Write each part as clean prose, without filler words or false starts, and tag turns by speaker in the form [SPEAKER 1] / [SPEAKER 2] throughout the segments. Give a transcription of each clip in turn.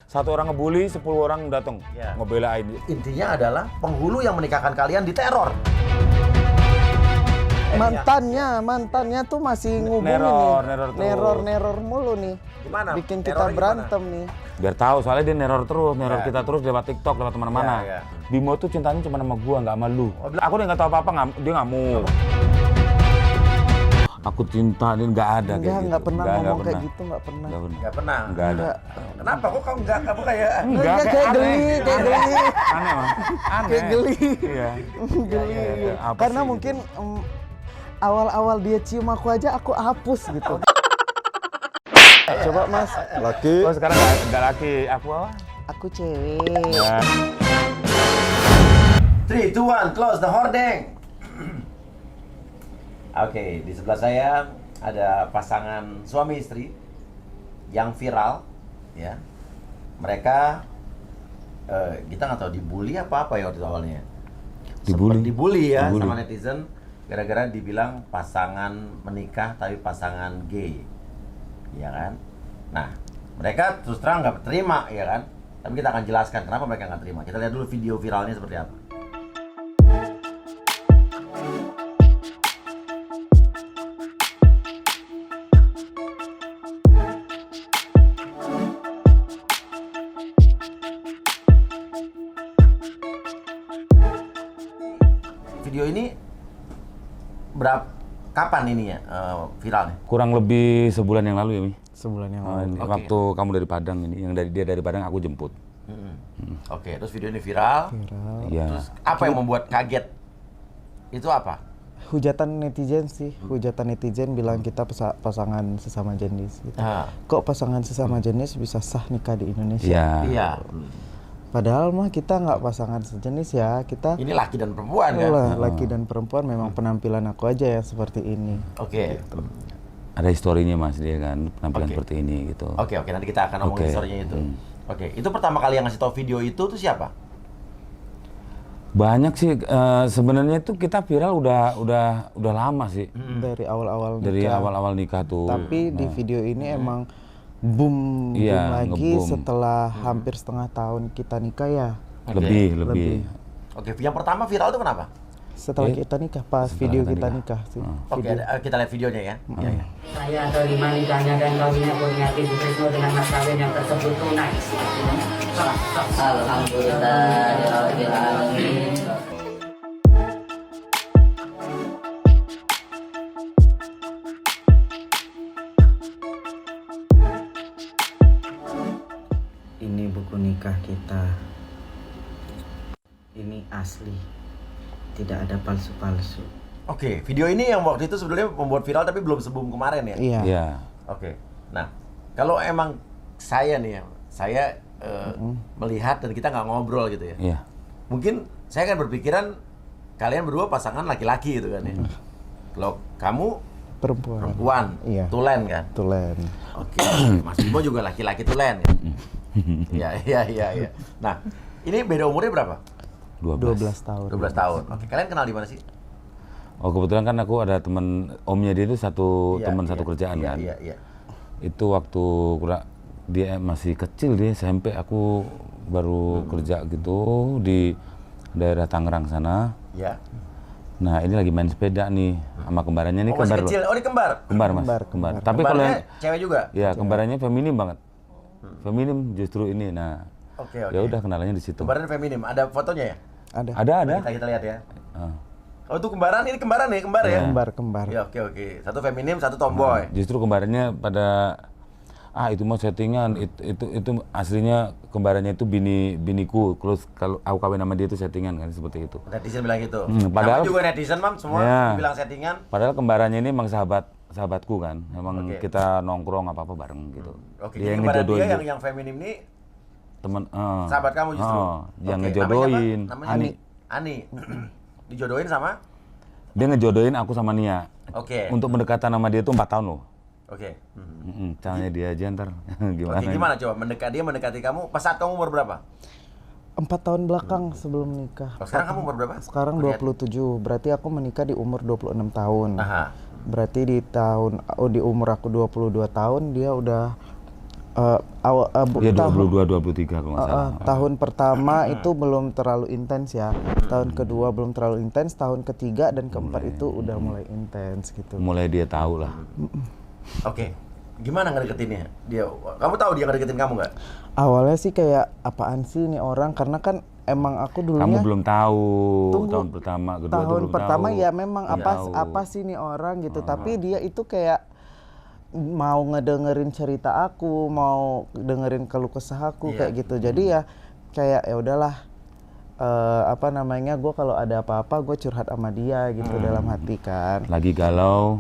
[SPEAKER 1] satu orang ngebully, 10 orang datang ngebelain.
[SPEAKER 2] Intinya adalah penghulu yang menikahkan kalian diteror.
[SPEAKER 3] Mantannya tuh masih ngubungin neror mulu nih.
[SPEAKER 2] Gimana?
[SPEAKER 3] Bikin kita berantem nih.
[SPEAKER 1] Biar tahu, soalnya dia neror kita terus lewat TikTok, lewat mana-mana. Bimo tuh cintanya cuma sama gua, nggak sama lu. Aku udah nggak tahu apa-apa, dia ngamuk. Aku cinta, dia nggak ada kayak gitu.
[SPEAKER 3] Nggak pernah ngomong kayak gitu, nggak pernah.
[SPEAKER 2] Nggak ada. Kenapa? Kok kamu kamu kayak...
[SPEAKER 3] Kayak geli.
[SPEAKER 1] Aneh, Mas.
[SPEAKER 3] Kayak geli.
[SPEAKER 1] Iya.
[SPEAKER 3] Geli. Karena mungkin awal-awal dia cium aku aja, aku hapus gitu. Coba Mas.
[SPEAKER 1] Laki. Oh sekarang nggak laki, aku apa?
[SPEAKER 3] Aku cewek.
[SPEAKER 1] Ya.
[SPEAKER 2] 3, 2, 1, close the hordeng. Oke, di sebelah saya ada pasangan suami istri yang viral, ya. Mereka kita nggak tahu dibully apa ya waktu awalnya. Dibully ya sama netizen gara-gara dibilang pasangan menikah tapi pasangan gay, ya kan? Nah, mereka terus terang nggak terima, ya kan? Tapi kita akan jelaskan kenapa mereka nggak terima. Kita lihat dulu video viralnya seperti apa. Video ini kapan ini ya viralnya?
[SPEAKER 1] Kurang lebih sebulan yang lalu ya, Mi.
[SPEAKER 3] Sebulan yang lalu.
[SPEAKER 1] Waktu kamu dari Padang ini, yang dia dari Padang aku jemput.
[SPEAKER 2] Oke, terus video ini viral.
[SPEAKER 1] Iya.
[SPEAKER 2] Terus apa yang membuat kaget? Itu apa?
[SPEAKER 3] Hujatan netizen sih, hujatan netizen bilang kita pasangan sesama jenis. Gitu. Kok pasangan sesama jenis bisa sah nikah di Indonesia?
[SPEAKER 2] Iya.
[SPEAKER 3] Padahal mah kita nggak pasangan sejenis ya, kita
[SPEAKER 2] ini laki dan perempuan kan?
[SPEAKER 3] Laki dan perempuan, memang penampilan aku aja ya seperti ini.
[SPEAKER 2] Oke.
[SPEAKER 3] Gitu.
[SPEAKER 1] Ada historinya Mas dia kan, penampilan seperti ini gitu.
[SPEAKER 2] Oke, nanti kita akan ngomongin historinya itu. Oke, itu pertama kali yang ngasih tahu video itu tuh siapa?
[SPEAKER 1] Banyak sih, sebenarnya itu kita viral udah lama sih.
[SPEAKER 3] Dari awal-awal nikah.
[SPEAKER 1] Dari awal-awal nikah tuh.
[SPEAKER 3] Tapi di video ini emang boom lagi setelah hampir setengah tahun kita nikah ya.
[SPEAKER 1] Lebih.
[SPEAKER 2] Oke, yang pertama viral itu kenapa?
[SPEAKER 3] Setelah kita nikah, pas video kita nikah sih.
[SPEAKER 2] Oke, kita lihat videonya ya.
[SPEAKER 4] Saya terima nikahnya dan kawinnya Kurniati Sutrisno dengan mas kawin yang tersebut tunai. Alhamdulillahirrahmanirrahim. Ini buku nikah kita. Ini asli. Tidak ada palsu-palsu.
[SPEAKER 2] Oke, video ini yang waktu itu sebenarnya membuat viral tapi belum sebelum kemarin ya?
[SPEAKER 3] Iya.
[SPEAKER 2] Oke. Nah, kalau emang saya nih ya, saya melihat dan kita nggak ngobrol gitu ya.
[SPEAKER 1] Iya.
[SPEAKER 2] Mungkin saya kan berpikiran kalian berdua pasangan laki-laki gitu kan ya. Kalau kamu perempuan,
[SPEAKER 3] iya.
[SPEAKER 2] Tulen kan?
[SPEAKER 3] Tulen.
[SPEAKER 2] Oke, Mas Bimo juga laki-laki tulen kan? Iya. Nah, ini beda umurnya berapa?
[SPEAKER 3] 12 tahun.
[SPEAKER 2] 12 tahun. Oke, kalian kenal di mana sih?
[SPEAKER 1] Oh kebetulan kan aku ada teman omnya dia itu satu kerjaan kan.
[SPEAKER 2] Iya.
[SPEAKER 1] Itu waktu dia masih kecil, dia SMP, aku baru kerja gitu di daerah Tangerang sana.
[SPEAKER 2] Iya.
[SPEAKER 1] Nah ini lagi main sepeda nih sama kembarannya nih.
[SPEAKER 2] Masih kecil. Oh, ini kembar.
[SPEAKER 1] Kembar Mas. Kembar. Tapi kalau yang
[SPEAKER 2] cewek juga.
[SPEAKER 1] Ya kembarannya feminim banget. Feminim justru ini. Nah.
[SPEAKER 2] Oke.
[SPEAKER 1] Ya udah kenalannya di situ.
[SPEAKER 2] Kembaran feminim. Ada fotonya ya?
[SPEAKER 1] Ada.
[SPEAKER 2] Kita lihat ya. Oh itu kembaran, ini kembaran nih, kembar ya?
[SPEAKER 3] Kembar.
[SPEAKER 2] Ya oke. Satu feminim, satu tomboy.
[SPEAKER 1] Justru kembarannya pada itu mah settingan, itu aslinya kembarannya itu biniku. Kalau aku kawin sama dia itu settingan kan, seperti itu.
[SPEAKER 2] Netizen bilang gitu.
[SPEAKER 1] Padahal
[SPEAKER 2] juga netizen mam, semua bilang settingan.
[SPEAKER 1] Padahal kembarannya ini emang sahabatku kan. Emang kita nongkrong apa bareng gitu.
[SPEAKER 2] Oke. Dia kembaran dia yang feminim nih
[SPEAKER 1] teman
[SPEAKER 2] sahabat kamu justru.
[SPEAKER 1] Yang ngejodohin.
[SPEAKER 2] Namanya Ani. Dijodohin sama?
[SPEAKER 1] Dia ngejodohin aku sama Nia.
[SPEAKER 2] Oke.
[SPEAKER 1] Untuk mendekatan sama dia tuh 4 tahun loh.
[SPEAKER 2] Oke.
[SPEAKER 1] Caranya dia aja ntar gimana?
[SPEAKER 2] Oke, gimana coba dia mendekati kamu pas saat kamu umur berapa?
[SPEAKER 3] 4 tahun belakang sebelum nikah.
[SPEAKER 2] Sekarang kamu umur berapa?
[SPEAKER 3] Sekarang 27. Berarti aku menikah di umur 26 tahun.
[SPEAKER 2] Aha.
[SPEAKER 3] Berarti di umur aku 22 tahun dia udah
[SPEAKER 1] Ya 22-23 kalau nggak salah.
[SPEAKER 3] Tahun pertama itu belum terlalu intens ya. Tahun kedua belum terlalu intens. Tahun ketiga dan keempat itu udah mulai intens gitu.
[SPEAKER 1] Mulai dia tahu lah.
[SPEAKER 2] Oke. Gimana ngedeketinnya? Kamu tahu dia ngedeketin kamu nggak?
[SPEAKER 3] Awalnya sih kayak apaan sih ini orang, karena kan emang aku dulunya
[SPEAKER 1] Kamu belum tahu
[SPEAKER 3] Tunggu.
[SPEAKER 1] tahun pertama, kedua tuh
[SPEAKER 3] tahun
[SPEAKER 1] belum
[SPEAKER 3] pertama
[SPEAKER 1] tahu.
[SPEAKER 3] ya memang
[SPEAKER 1] Tahu.
[SPEAKER 3] apa sih nih orang gitu. Tapi dia itu kayak mau ngedengerin cerita aku, mau dengerin keluh kesah aku kayak gitu. Jadi ya kayak ya udahlah, gue kalau ada apa-apa gue curhat sama dia gitu dalam hati kan.
[SPEAKER 1] Lagi galau.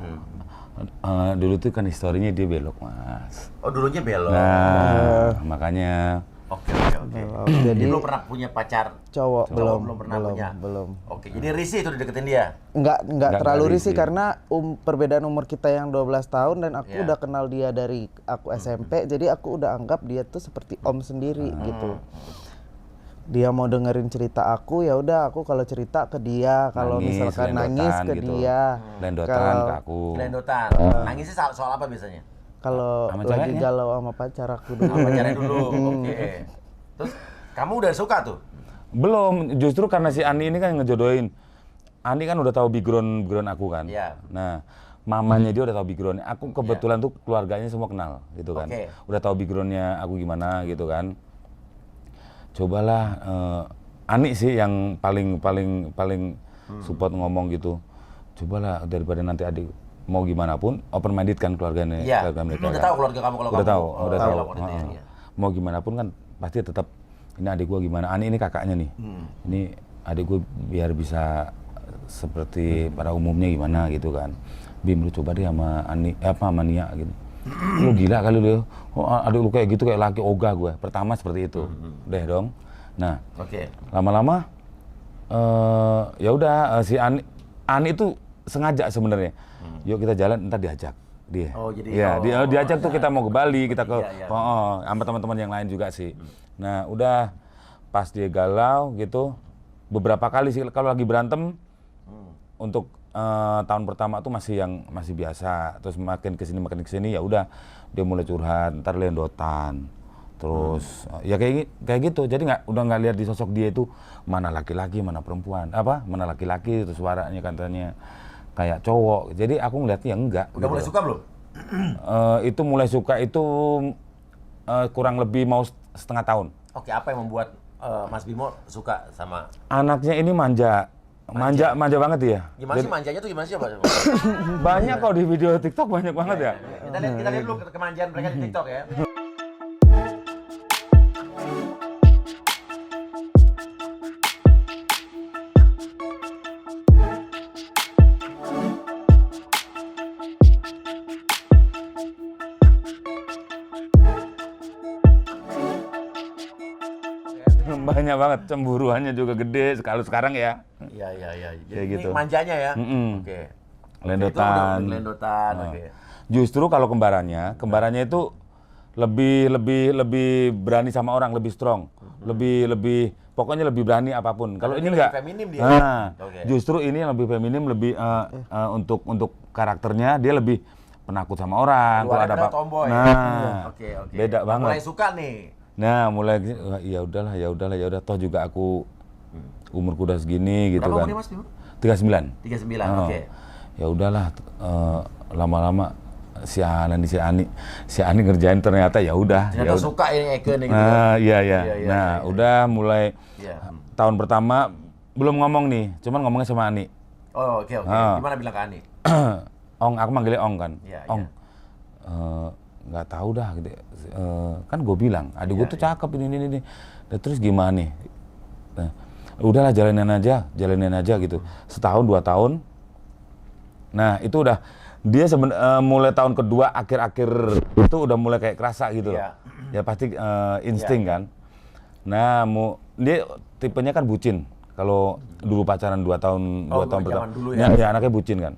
[SPEAKER 1] Dulu tuh kan historinya dia belok, Mas.
[SPEAKER 2] Oh, dulunya belok.
[SPEAKER 1] Nah, makanya
[SPEAKER 2] Oke.
[SPEAKER 3] Jadi
[SPEAKER 2] Jadi belum pernah punya pacar
[SPEAKER 3] cowok
[SPEAKER 2] belum pernah punya.
[SPEAKER 3] belum.
[SPEAKER 2] Oke, jadi risih itu dideketin dia.
[SPEAKER 3] Nggak terlalu risih
[SPEAKER 1] risih.
[SPEAKER 3] karena perbedaan umur kita yang 12 tahun dan aku udah kenal dia dari aku SMP, jadi aku udah anggap dia tuh seperti om sendiri gitu. Dia mau dengerin cerita aku, ya udah aku kalau cerita ke dia, kalau
[SPEAKER 1] Nangis,
[SPEAKER 3] misalkan
[SPEAKER 1] lendotan
[SPEAKER 3] nangis ke
[SPEAKER 1] gitu.
[SPEAKER 3] dia.
[SPEAKER 1] Lendotan
[SPEAKER 3] Kalau-
[SPEAKER 1] ke aku.
[SPEAKER 2] Gelendotan. Nangisnya soal apa biasanya?
[SPEAKER 3] Kalau
[SPEAKER 1] Sama
[SPEAKER 3] lagi
[SPEAKER 1] ceweknya?
[SPEAKER 3] galau sama pacar aku dulu.
[SPEAKER 2] Sama pacarnya dulu. Oke. Terus kamu udah suka tuh?
[SPEAKER 1] Belum, justru karena si Ani ini kan ngejodohin. Ani kan udah tahu background aku kan.
[SPEAKER 2] Iya.
[SPEAKER 1] Nah, mamanya dia udah tahu backgroundnya. Aku kebetulan tuh keluarganya semua kenal gitu kan.
[SPEAKER 2] Oke.
[SPEAKER 1] Udah tahu backgroundnya aku gimana gitu kan. Cobalah Ani sih yang paling support ngomong gitu. Cobalah daripada nanti adik mau gimana pun open minded kan keluarganya.
[SPEAKER 2] Iya.
[SPEAKER 1] Keluarga mereka
[SPEAKER 2] Udah
[SPEAKER 1] kan.
[SPEAKER 2] tahu keluarga kamu kalau
[SPEAKER 1] Udah
[SPEAKER 2] kamu
[SPEAKER 1] tahu, udah tahu.
[SPEAKER 2] lapor itu ya. Iya.
[SPEAKER 1] Mau gimana pun kan pasti tetap ini adik gua gimana. Ani ini kakaknya nih. Ini adik gua biar bisa seperti pada umumnya gimana gitu kan. Bim, lu coba deh sama Ani sama Nia gitu. Lu gila kali lu. Oh, adik lu kayak gitu kayak laki ogah gua. Pertama seperti itu. Deh dong. Nah,
[SPEAKER 2] Oke.
[SPEAKER 1] lama-lama ya udah si Ani itu sengaja sebenarnya. Yuk kita jalan, ntar diajak dia.
[SPEAKER 2] Oh, jadi
[SPEAKER 1] Diajak tuh kita mau ke Bali, kita ke
[SPEAKER 2] Iya.
[SPEAKER 1] sama teman-teman yang lain juga sih. Nah, udah pas dia galau gitu beberapa kali sih kalau lagi berantem untuk tahun pertama tuh masih biasa. Terus makin kesini ya udah dia mulai curhat, ntar lendotan. Terus ya kayak gitu. Jadi udah nggak lihat di sosok dia itu mana laki-laki, mana perempuan. Mana laki-laki terus suaranya katanya kayak cowok. Jadi aku ngeliatnya enggak.
[SPEAKER 2] Udah mulai suka belum?
[SPEAKER 1] Itu mulai suka itu kurang lebih mau setengah tahun.
[SPEAKER 2] Oke, apa yang membuat Mas Bimo suka sama
[SPEAKER 1] Anaknya ini manja banget dia.
[SPEAKER 2] gimana sih manjanya tuh gimana sih, Pak?
[SPEAKER 1] Banyak kok di video TikTok banyak banget ya.
[SPEAKER 2] Kita lihat dulu kemanjaan mereka di TikTok ya.
[SPEAKER 1] Banyak banget, cemburuannya juga gede kalau sekarang ya.
[SPEAKER 2] Iya. Jadi
[SPEAKER 1] Kayak
[SPEAKER 2] ini
[SPEAKER 1] gitu.
[SPEAKER 2] manjanya ya.
[SPEAKER 1] Mm-mm.
[SPEAKER 2] Oke.
[SPEAKER 1] Lendotan.
[SPEAKER 2] Itu udah lendotan,
[SPEAKER 1] Nah.
[SPEAKER 2] oke.
[SPEAKER 1] Justru kalau kembarannya itu lebih berani sama orang, lebih strong, lebih pokoknya lebih berani apapun. Kalau
[SPEAKER 2] Karena
[SPEAKER 1] ini
[SPEAKER 2] dia
[SPEAKER 1] enggak.
[SPEAKER 2] lebih feminim dia.
[SPEAKER 1] Nah,
[SPEAKER 2] Oke.
[SPEAKER 1] justru ini yang lebih feminim, lebih untuk karakternya dia lebih penakut sama orang. Kalau
[SPEAKER 2] Luarnya
[SPEAKER 1] ada
[SPEAKER 2] padahal
[SPEAKER 1] apa.
[SPEAKER 2] tomboy.
[SPEAKER 1] Nah,
[SPEAKER 2] Oke.
[SPEAKER 1] beda banget.
[SPEAKER 2] Mulai suka nih.
[SPEAKER 1] Nah, mulai wah, ya udah toh juga aku umurku udah segini gitu
[SPEAKER 2] Berapa
[SPEAKER 1] kan.
[SPEAKER 2] umurnya Mas Bimo?
[SPEAKER 1] 39.
[SPEAKER 2] 39,
[SPEAKER 1] Oh.
[SPEAKER 2] oke.
[SPEAKER 1] Ya udahlah lama-lama si Ani ngerjain ternyata ya udah.
[SPEAKER 2] Ternyata suka ini Eke nih gitu.
[SPEAKER 1] Nah, iya.
[SPEAKER 2] Iya,
[SPEAKER 1] Nah,
[SPEAKER 2] iya.
[SPEAKER 1] udah mulai
[SPEAKER 2] Iya.
[SPEAKER 1] tahun pertama belum ngomong nih, cuman ngomongnya sama Ani.
[SPEAKER 2] Oh, oke.
[SPEAKER 1] Ah.
[SPEAKER 2] Gimana bilang ke Ani?
[SPEAKER 1] Ong, aku manggilnya Ong kan.
[SPEAKER 2] Iya,
[SPEAKER 1] Ong. Nggak tahu dah gitu. Kan gue bilang, adik gue tuh cakep ini. Dan terus gimana nih? Nah, udahlah jalanin aja gitu. Setahun 2 tahun. Nah, itu udah dia mulai tahun kedua akhir-akhir itu udah mulai kayak kerasa gitu loh.
[SPEAKER 2] Iya.
[SPEAKER 1] Ya pasti insting kan. Nah, dia tipenya kan bucin. Kalau dulu pacaran 2 tahun,
[SPEAKER 2] Oh,
[SPEAKER 1] 2 tahun
[SPEAKER 2] zaman
[SPEAKER 1] pertama.
[SPEAKER 2] dulu ya?
[SPEAKER 1] Ya, anaknya bucin kan.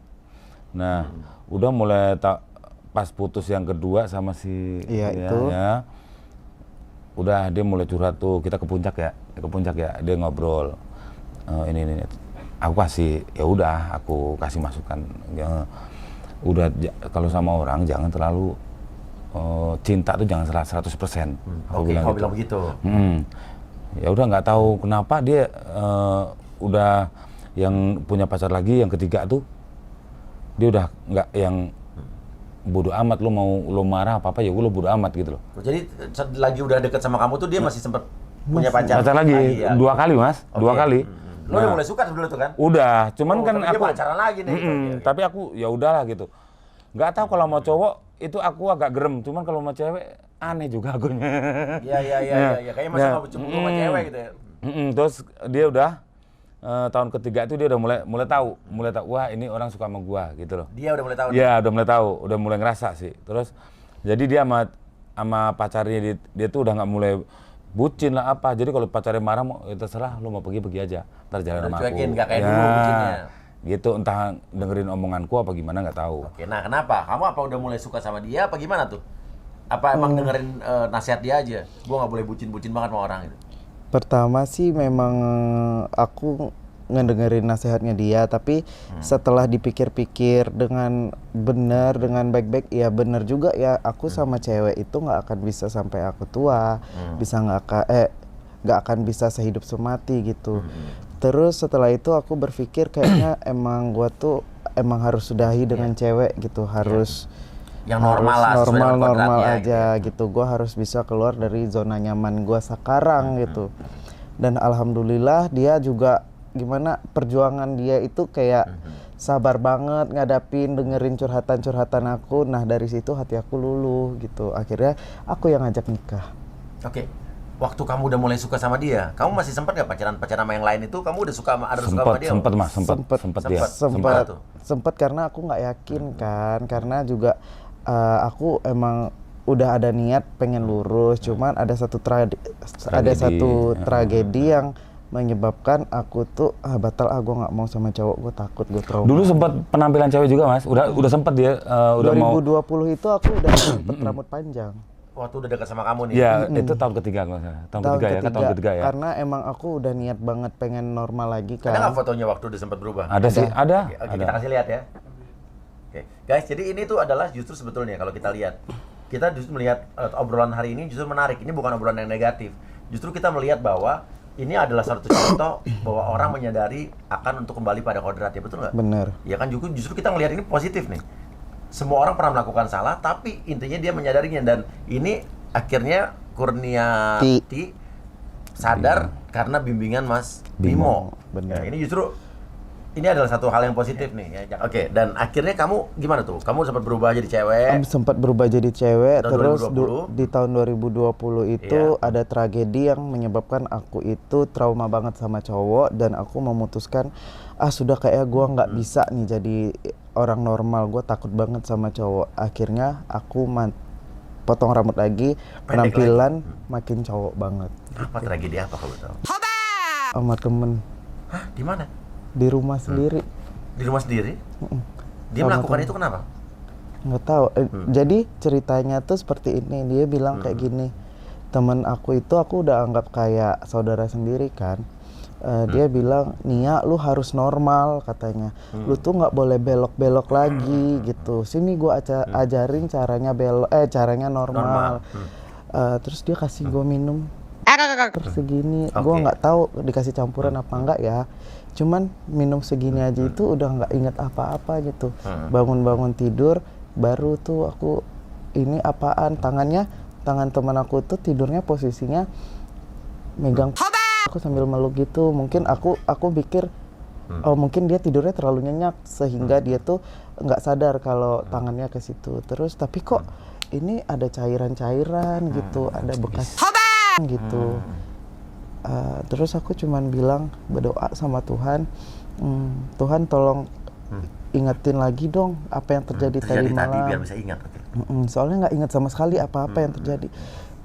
[SPEAKER 1] Nah, udah mulai pas putus yang kedua sama si
[SPEAKER 3] Iya, itu.
[SPEAKER 1] ya, udah dia mulai curhat tuh, kita ke puncak ya, dia ngobrol ini. Aku kasih, ya udah aku kasih masukan. Ya, udah kalau sama orang jangan terlalu cinta tuh jangan salah 100%. Aku
[SPEAKER 2] Oke,
[SPEAKER 1] bilang
[SPEAKER 2] kau
[SPEAKER 1] gitu.
[SPEAKER 2] bilang begitu.
[SPEAKER 1] Ya udah nggak tahu kenapa dia udah yang punya pacar lagi yang ketiga tuh dia udah nggak yang bodo amat lo marah apa ya gue lo bodo amat gitu loh.
[SPEAKER 2] Jadi lagi udah deket sama kamu tuh dia masih sempet punya pacar
[SPEAKER 1] Lagi
[SPEAKER 2] ya.
[SPEAKER 1] 2 kali mas, 2 kali.
[SPEAKER 2] Lo udah mulai suka sebelum itu kan?
[SPEAKER 1] Udah, cuman kan
[SPEAKER 2] tapi dia
[SPEAKER 1] aku
[SPEAKER 2] pacaran lagi nih. Oke.
[SPEAKER 1] tapi aku ya udahlah gitu. Nggak tahu kalau mau cowok itu aku agak gerem, cuman kalau mau cewek aneh juga akunya.
[SPEAKER 2] Iya. Kayaknya masih nggak cemburu sama cewek gitu ya.
[SPEAKER 1] Terus dia udah tahun ketiga itu dia udah mulai tahu wah ini orang suka sama gua gitu loh.
[SPEAKER 2] Dia udah mulai tahu.
[SPEAKER 1] Iya udah mulai tahu, udah mulai ngerasa sih. Terus jadi dia sama pacarnya dia tuh udah nggak mulai bucin lah apa. Jadi kalau pacarnya marah mau ya terserah lo mau pergi aja. Ntar jalan sama aku.
[SPEAKER 2] Cuekin nggak kayak dulu bucinnya.
[SPEAKER 1] Gitu entah dengerin omonganku apa gimana nggak tahu.
[SPEAKER 2] Oke, nah kenapa? Kamu apa udah mulai suka sama dia apa gimana tuh? Apa emang dengerin nasihat dia aja? Gua nggak boleh bucin-bucin banget sama orang gitu.
[SPEAKER 3] Pertama sih memang aku ngedengerin nasihatnya dia, tapi setelah dipikir-pikir dengan benar, dengan baik-baik, ya benar juga ya, aku sama cewek itu nggak akan bisa sampai aku tua, nggak akan bisa sehidup semati gitu. Terus setelah itu aku berpikir kayaknya emang gua tuh emang harus sudahi dengan cewek gitu, harus
[SPEAKER 2] yang normal lah, sesuai dengan
[SPEAKER 3] normal
[SPEAKER 2] kodratnya
[SPEAKER 3] aja gitu. Gue harus bisa keluar dari zona nyaman gue sekarang gitu. Dan alhamdulillah dia juga gimana perjuangan dia itu kayak sabar banget ngadapin, dengerin curhatan aku. Nah dari situ hati aku luluh gitu. Akhirnya aku yang ngajak nikah.
[SPEAKER 2] Oke. Waktu kamu udah mulai suka sama dia, kamu masih sempat nggak pacaran sama yang lain itu? Kamu udah suka suka sama dia?
[SPEAKER 3] Sempet karena aku nggak yakin kan, karena juga aku emang udah ada niat pengen lurus, cuman ada satu tragedi yang menyebabkan aku tuh batal, gue nggak mau sama cowok, gue takut, gue trauma.
[SPEAKER 1] Dulu sempat penampilan cewek juga mas, udah sempat dia udah
[SPEAKER 3] 2020 itu aku udah sempet rambut panjang.
[SPEAKER 2] Waktu udah dekat sama kamu nih?
[SPEAKER 1] Iya, itu tahun ketiga tahun ketiga ya.
[SPEAKER 3] Karena emang aku udah niat banget pengen normal lagi kan.
[SPEAKER 2] Ada nggak fotonya waktu udah sempat berubah?
[SPEAKER 1] Ada sih, ada.
[SPEAKER 2] Oke, kita kasih lihat ya. Oke, guys, jadi ini tuh adalah justru sebetulnya kalau kita lihat, kita justru melihat obrolan hari ini justru menarik. Ini bukan obrolan yang negatif. Justru kita melihat bahwa ini adalah satu contoh bahwa orang menyadari akan untuk kembali pada kodrat, ya betul nggak?
[SPEAKER 3] Bener.
[SPEAKER 2] Ya kan, justru kita melihat ini positif nih. Semua orang pernah melakukan salah, tapi intinya dia menyadarinya, dan ini akhirnya Kurniati sadar karena bimbingan Mas Bimo.
[SPEAKER 3] Bener.
[SPEAKER 2] Ya, ini justru ini adalah satu hal yang positif nih. Ya. Oke, dan akhirnya kamu gimana tuh? Kamu sempat berubah jadi cewek?
[SPEAKER 3] Sempat berubah jadi cewek,
[SPEAKER 2] Tahun
[SPEAKER 3] terus
[SPEAKER 2] 2020?
[SPEAKER 3] di tahun 2020 itu ada tragedi yang menyebabkan aku itu trauma banget sama cowok, dan aku memutuskan sudah kayak gua nggak bisa nih jadi orang normal, gua takut banget sama cowok. Akhirnya aku potong rambut lagi, penampilan makin cowok banget.
[SPEAKER 2] Apa tragedi apa kalau tahu?
[SPEAKER 3] Sama temen.
[SPEAKER 2] Hah, di mana?
[SPEAKER 3] Di rumah sendiri.
[SPEAKER 2] Di rumah sendiri? Dia
[SPEAKER 3] Sama
[SPEAKER 2] melakukan
[SPEAKER 3] temen.
[SPEAKER 2] itu kenapa?
[SPEAKER 3] Nggak tahu. Jadi ceritanya tuh seperti ini. Dia bilang kayak gini, temen aku itu aku udah anggap kayak saudara sendiri kan. Dia bilang, Nia lu harus normal katanya. Lu tuh nggak boleh belok-belok lagi gitu. Sini gua ajarin caranya caranya normal. Terus dia kasih gua minum segini. Gua nggak tahu dikasih campuran apa enggak ya. Cuman minum segini aja itu udah nggak inget apa-apa gitu. Bangun-bangun tidur baru tuh aku ini apaan, tangan teman aku tuh tidurnya posisinya megang aku sambil meluk gitu. Mungkin aku pikir mungkin dia tidurnya terlalu nyenyak sehingga dia tuh nggak sadar kalau tangannya ke situ. Terus tapi kok ini ada cairan-cairan gitu, ada bekas gitu. Terus aku cuman bilang, berdoa sama Tuhan, Tuhan tolong ingetin lagi dong apa yang terjadi tadi malam.
[SPEAKER 2] Biar bisa ingat.
[SPEAKER 3] Soalnya nggak ingat sama sekali apa-apa yang terjadi.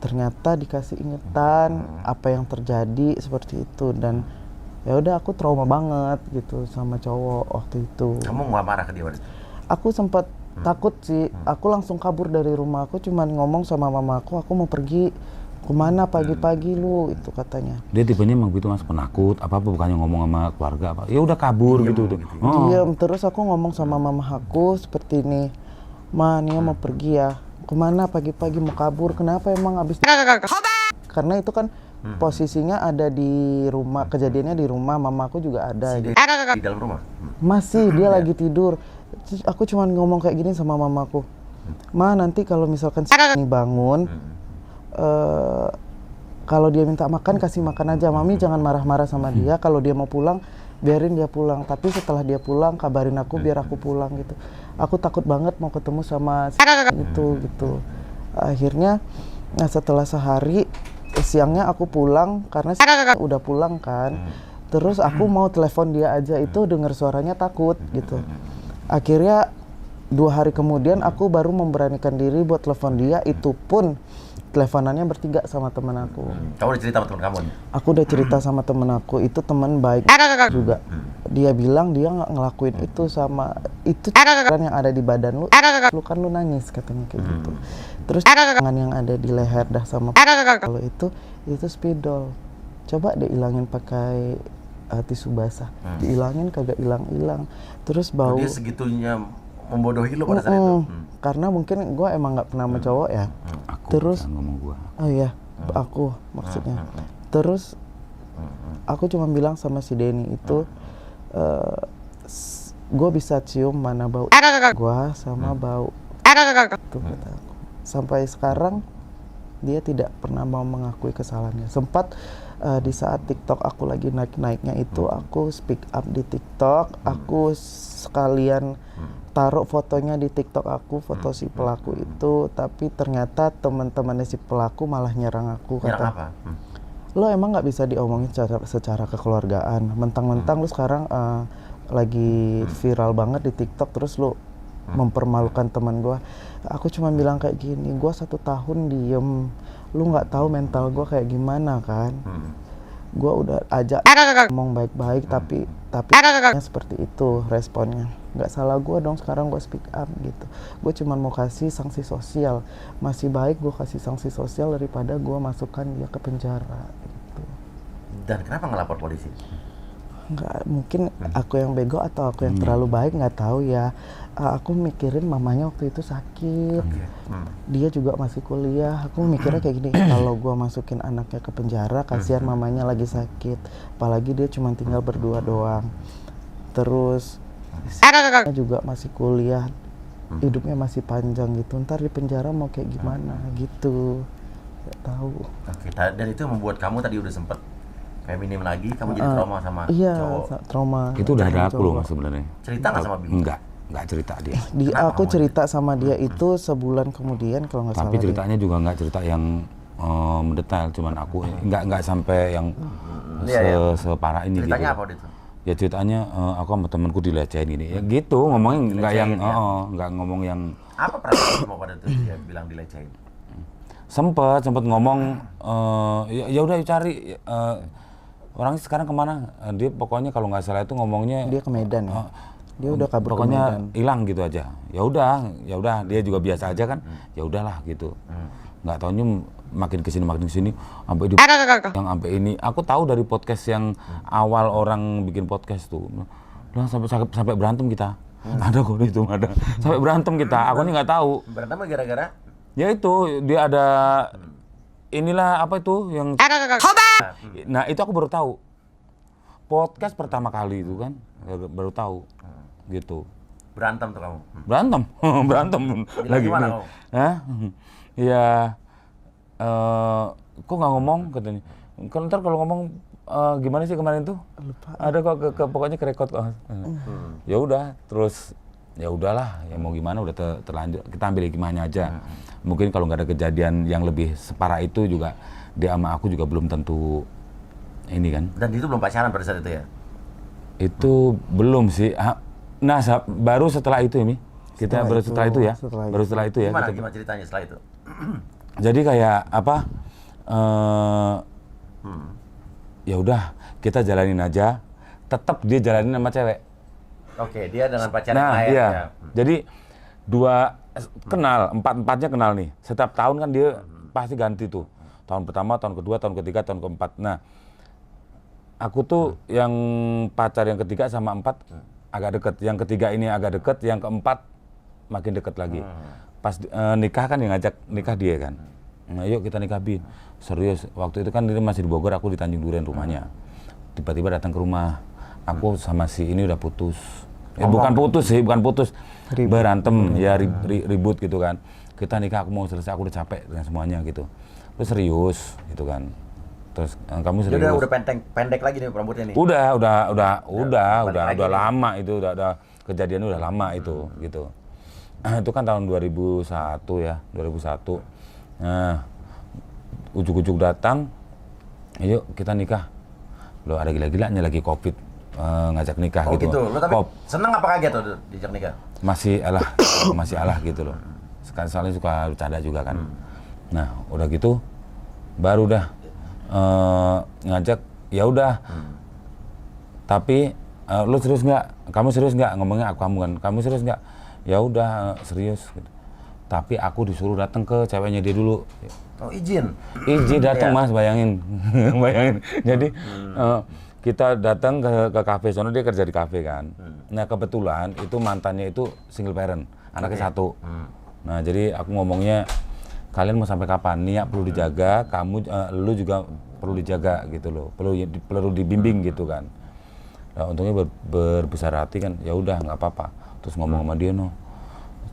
[SPEAKER 3] Ternyata dikasih ingetan apa yang terjadi seperti itu, dan ya udah aku trauma banget gitu sama cowok waktu itu.
[SPEAKER 2] Kamu nggak marah ke dia waktu itu?
[SPEAKER 3] Aku sempat takut sih. Aku langsung kabur dari rumah. Aku cuman ngomong sama mama aku mau pergi. Kemana pagi-pagi lu, itu katanya.
[SPEAKER 1] Dia tipenya emang gitu mas, penakut apa bukannya ngomong sama keluarga apa, ya udah kabur gitu.
[SPEAKER 3] Diam. Terus aku ngomong sama mama aku seperti ini, Ma, Nia mau pergi ya. kemana pagi-pagi mau kabur, kenapa emang abis karena itu kan posisinya ada di rumah, kejadiannya di rumah, mamaku juga ada gitu.
[SPEAKER 2] Di dalam rumah.
[SPEAKER 3] Masih dia lagi tidur. Terus aku cuman ngomong kayak gini sama mamaku, ma nanti kalau misalkan ini bangun, kalau dia minta makan kasih makan aja, mami jangan marah-marah sama dia. Kalau dia mau pulang biarin dia pulang, tapi setelah dia pulang kabarin aku biar aku pulang gitu. Aku takut banget mau ketemu sama gitu. Akhirnya setelah sehari siangnya aku pulang karena udah pulang kan. Terus aku mau telepon dia aja itu dengar suaranya takut gitu. Akhirnya 2 hari kemudian aku baru memberanikan diri buat telepon dia, itu pun teleponannya bertiga sama temen aku.
[SPEAKER 2] Kamu udah cerita sama temen kamu?
[SPEAKER 3] Aku udah cerita sama temen aku, itu temen baik juga. Dia bilang dia nggak ngelakuin itu sama itu kan yang ada di badan lu kan lu nangis katanya kayak gitu. Terus tangan yang ada di leher dah sama kalau itu spidol. Coba deh ilangin pakai tisu basah. Diilangin kagak hilang-hilang. Terus bau.
[SPEAKER 2] Dia segitunya membodohi lu pada saat itu.
[SPEAKER 3] Karena mungkin gue emang nggak pernah sama cowok ya. Terus
[SPEAKER 1] ngomong gua.
[SPEAKER 3] Oh iya, aku maksudnya. Terus aku cuma bilang sama si Denny itu, gue bisa cium mana bau gue sama bau itu kata aku. Sampai sekarang dia tidak pernah mau mengakui kesalahannya. Sempat di saat TikTok aku lagi naik-naiknya itu, aku speak up di TikTok, aku sekalian taruh fotonya di TikTok aku, foto si pelaku itu, tapi ternyata teman-temannya si pelaku malah nyerang aku.
[SPEAKER 2] Nyerang
[SPEAKER 3] Kata,
[SPEAKER 2] apa?
[SPEAKER 3] lo emang nggak bisa diomongin secara kekeluargaan, mentang-mentang lu sekarang lagi viral banget di TikTok, terus lu mempermalukan teman gua. Aku cuma bilang kayak gini, gua 1 tahun diem, lu nggak tahu mental gua kayak gimana kan. Gua udah ajak ngomong baik-baik, tapi seperti itu responnya. Nggak salah gue dong, sekarang gue speak up gitu. Gue cuma mau kasih sanksi sosial. Masih baik gue kasih sanksi sosial daripada gue masukkan dia ke penjara gitu.
[SPEAKER 2] Dan kenapa ngelapor polisi?
[SPEAKER 3] Nggak, mungkin aku yang bego atau aku yang terlalu baik, nggak tahu ya. Aku mikirin mamanya waktu itu sakit. Dia juga masih kuliah. Aku mikirnya kayak gini, kalau gue masukin anaknya ke penjara, kasihan mamanya lagi sakit. Apalagi dia cuma tinggal berdua doang. Terus juga masih kuliah, hidupnya masih panjang gitu. Ntar di penjara mau kayak gimana gitu, nggak tahu.
[SPEAKER 2] Oke, dan itu membuat kamu tadi udah sempet feminim lagi, kamu jadi trauma sama cowok.
[SPEAKER 3] Trauma.
[SPEAKER 1] Itu udah ada aku loh mas sebenarnya.
[SPEAKER 2] Cerita nggak sama Bibi?
[SPEAKER 1] Enggak cerita dia.
[SPEAKER 3] Aku cerita sama dia itu sebulan kemudian kalau nggak salah.
[SPEAKER 1] Tapi ceritanya juga nggak cerita yang mendetail, cuman aku nggak sampai yang separah ini.
[SPEAKER 2] Ceritanya
[SPEAKER 1] gitu.
[SPEAKER 2] apa itu?
[SPEAKER 1] Ya ceritanya aku sama temanku dilecehin gini ya gitu, ngomongnya nggak yang nggak ngomong yang
[SPEAKER 2] apa perasaan kamu pada itu dia bilang dilecehin?
[SPEAKER 1] sempet ngomong ya udah cari orangnya sekarang kemana, dia pokoknya kalau nggak salah itu ngomongnya
[SPEAKER 3] Dia ke Medan ya. Dia udah kabur ke
[SPEAKER 1] pokoknya
[SPEAKER 3] Medan.
[SPEAKER 1] hilang gitu aja. Ya udah dia juga biasa aja kan, ya udahlah gitu. Nggak taunya makin kesini sampai di yang sampai ini aku tahu dari podcast yang awal orang bikin podcast tuh, udah sampai berantem kita. Ada kok itu ada sampai berantem kita. Aku nih nggak tahu.
[SPEAKER 2] Berantem gara-gara?
[SPEAKER 1] Ya itu dia ada inilah apa itu yang nah itu aku baru tahu podcast pertama kali itu kan baru tahu gitu.
[SPEAKER 2] Berantem tuh kamu?
[SPEAKER 1] Berantem lagi
[SPEAKER 2] gimana
[SPEAKER 1] nih. Hah? Ya kok nggak ngomong katanya. Kalau ntar kalau ngomong gimana sih kemarin tuh? Lupa. Ada kok pokoknya kerekod kok. Ya udah, terus ya udahlah, ya mau gimana udah terlanjur. Kita ambil hikmahnya aja. Mungkin kalau nggak ada kejadian yang lebih separah itu juga dia sama aku juga belum tentu ini kan.
[SPEAKER 2] Dan itu belum pacaran pada saat itu ya?
[SPEAKER 1] Itu belum sih. Nah, baru setelah itu ini. Kita baru setelah itu ya. Baru setelah itu ya.
[SPEAKER 2] Gimana ceritanya setelah itu?
[SPEAKER 1] Jadi kayak apa? Ya udah, kita jalanin aja. Tetap dia jalanin sama cewek.
[SPEAKER 2] Oke, dia dengan pacarnya
[SPEAKER 1] Nah,
[SPEAKER 2] lain
[SPEAKER 1] iya.
[SPEAKER 2] ya.
[SPEAKER 1] Jadi empat-empatnya kenal nih. Setiap tahun kan dia pasti ganti tuh. Tahun pertama, tahun kedua, tahun ketiga, tahun keempat. Nah, aku tuh yang pacar yang ketiga sama 4 agak deket. Yang ketiga ini agak deket, yang keempat makin deket lagi. pas nikah kan yang ngajak nikah dia kan. Nah, yuk kita nikah Bin. Serius, waktu itu kan dia masih di Bogor, aku di Tanjung Duren rumahnya. Tiba-tiba datang ke rumah, aku sama si ini udah putus. Bukan putus sih, bukan putus. Berantem, ya ribut gitu kan. Kita nikah, aku mau selesai, aku udah capek dengan semuanya gitu. Terus serius gitu kan. Terus kamu serius.
[SPEAKER 2] Dia udah pendek lagi nih rambutnya nih.
[SPEAKER 1] Udah lama itu, udah kejadian udah lama itu gitu. Itu kan tahun 2001 ya, 2001. Nah, ujuk-ujuk datang, ayo kita nikah. Loh ada gila-gilanya lagi Covid, ngajak nikah gitu.
[SPEAKER 2] Gitu. Lo tapi seneng apa kaget tuh diajak nikah?
[SPEAKER 1] Masih alah gitu loh. Sekali-sekali suka bercanda juga kan. Nah, udah gitu baru dah ngajak, ya udah. Tapi lu serius nggak? Kamu serius nggak? Ngomongnya kamu kan. Kamu serius nggak? Ya udah serius. Gitu. Tapi aku disuruh datang ke ceweknya dia dulu.
[SPEAKER 2] Oh izin?
[SPEAKER 1] Izin datang Mas, bayangin. Bayangin. Jadi kita datang ke kafe, soalnya dia kerja di kafe kan. Nah kebetulan itu mantannya itu single parent, anaknya satu. Nah jadi aku ngomongnya, kalian mau sampai kapan? Nia perlu dijaga, lu juga perlu dijaga gitu loh, perlu dibimbing gitu kan. Nah, untungnya berbesar hati kan, ya udah nggak apa-apa. Terus ngomong sama dia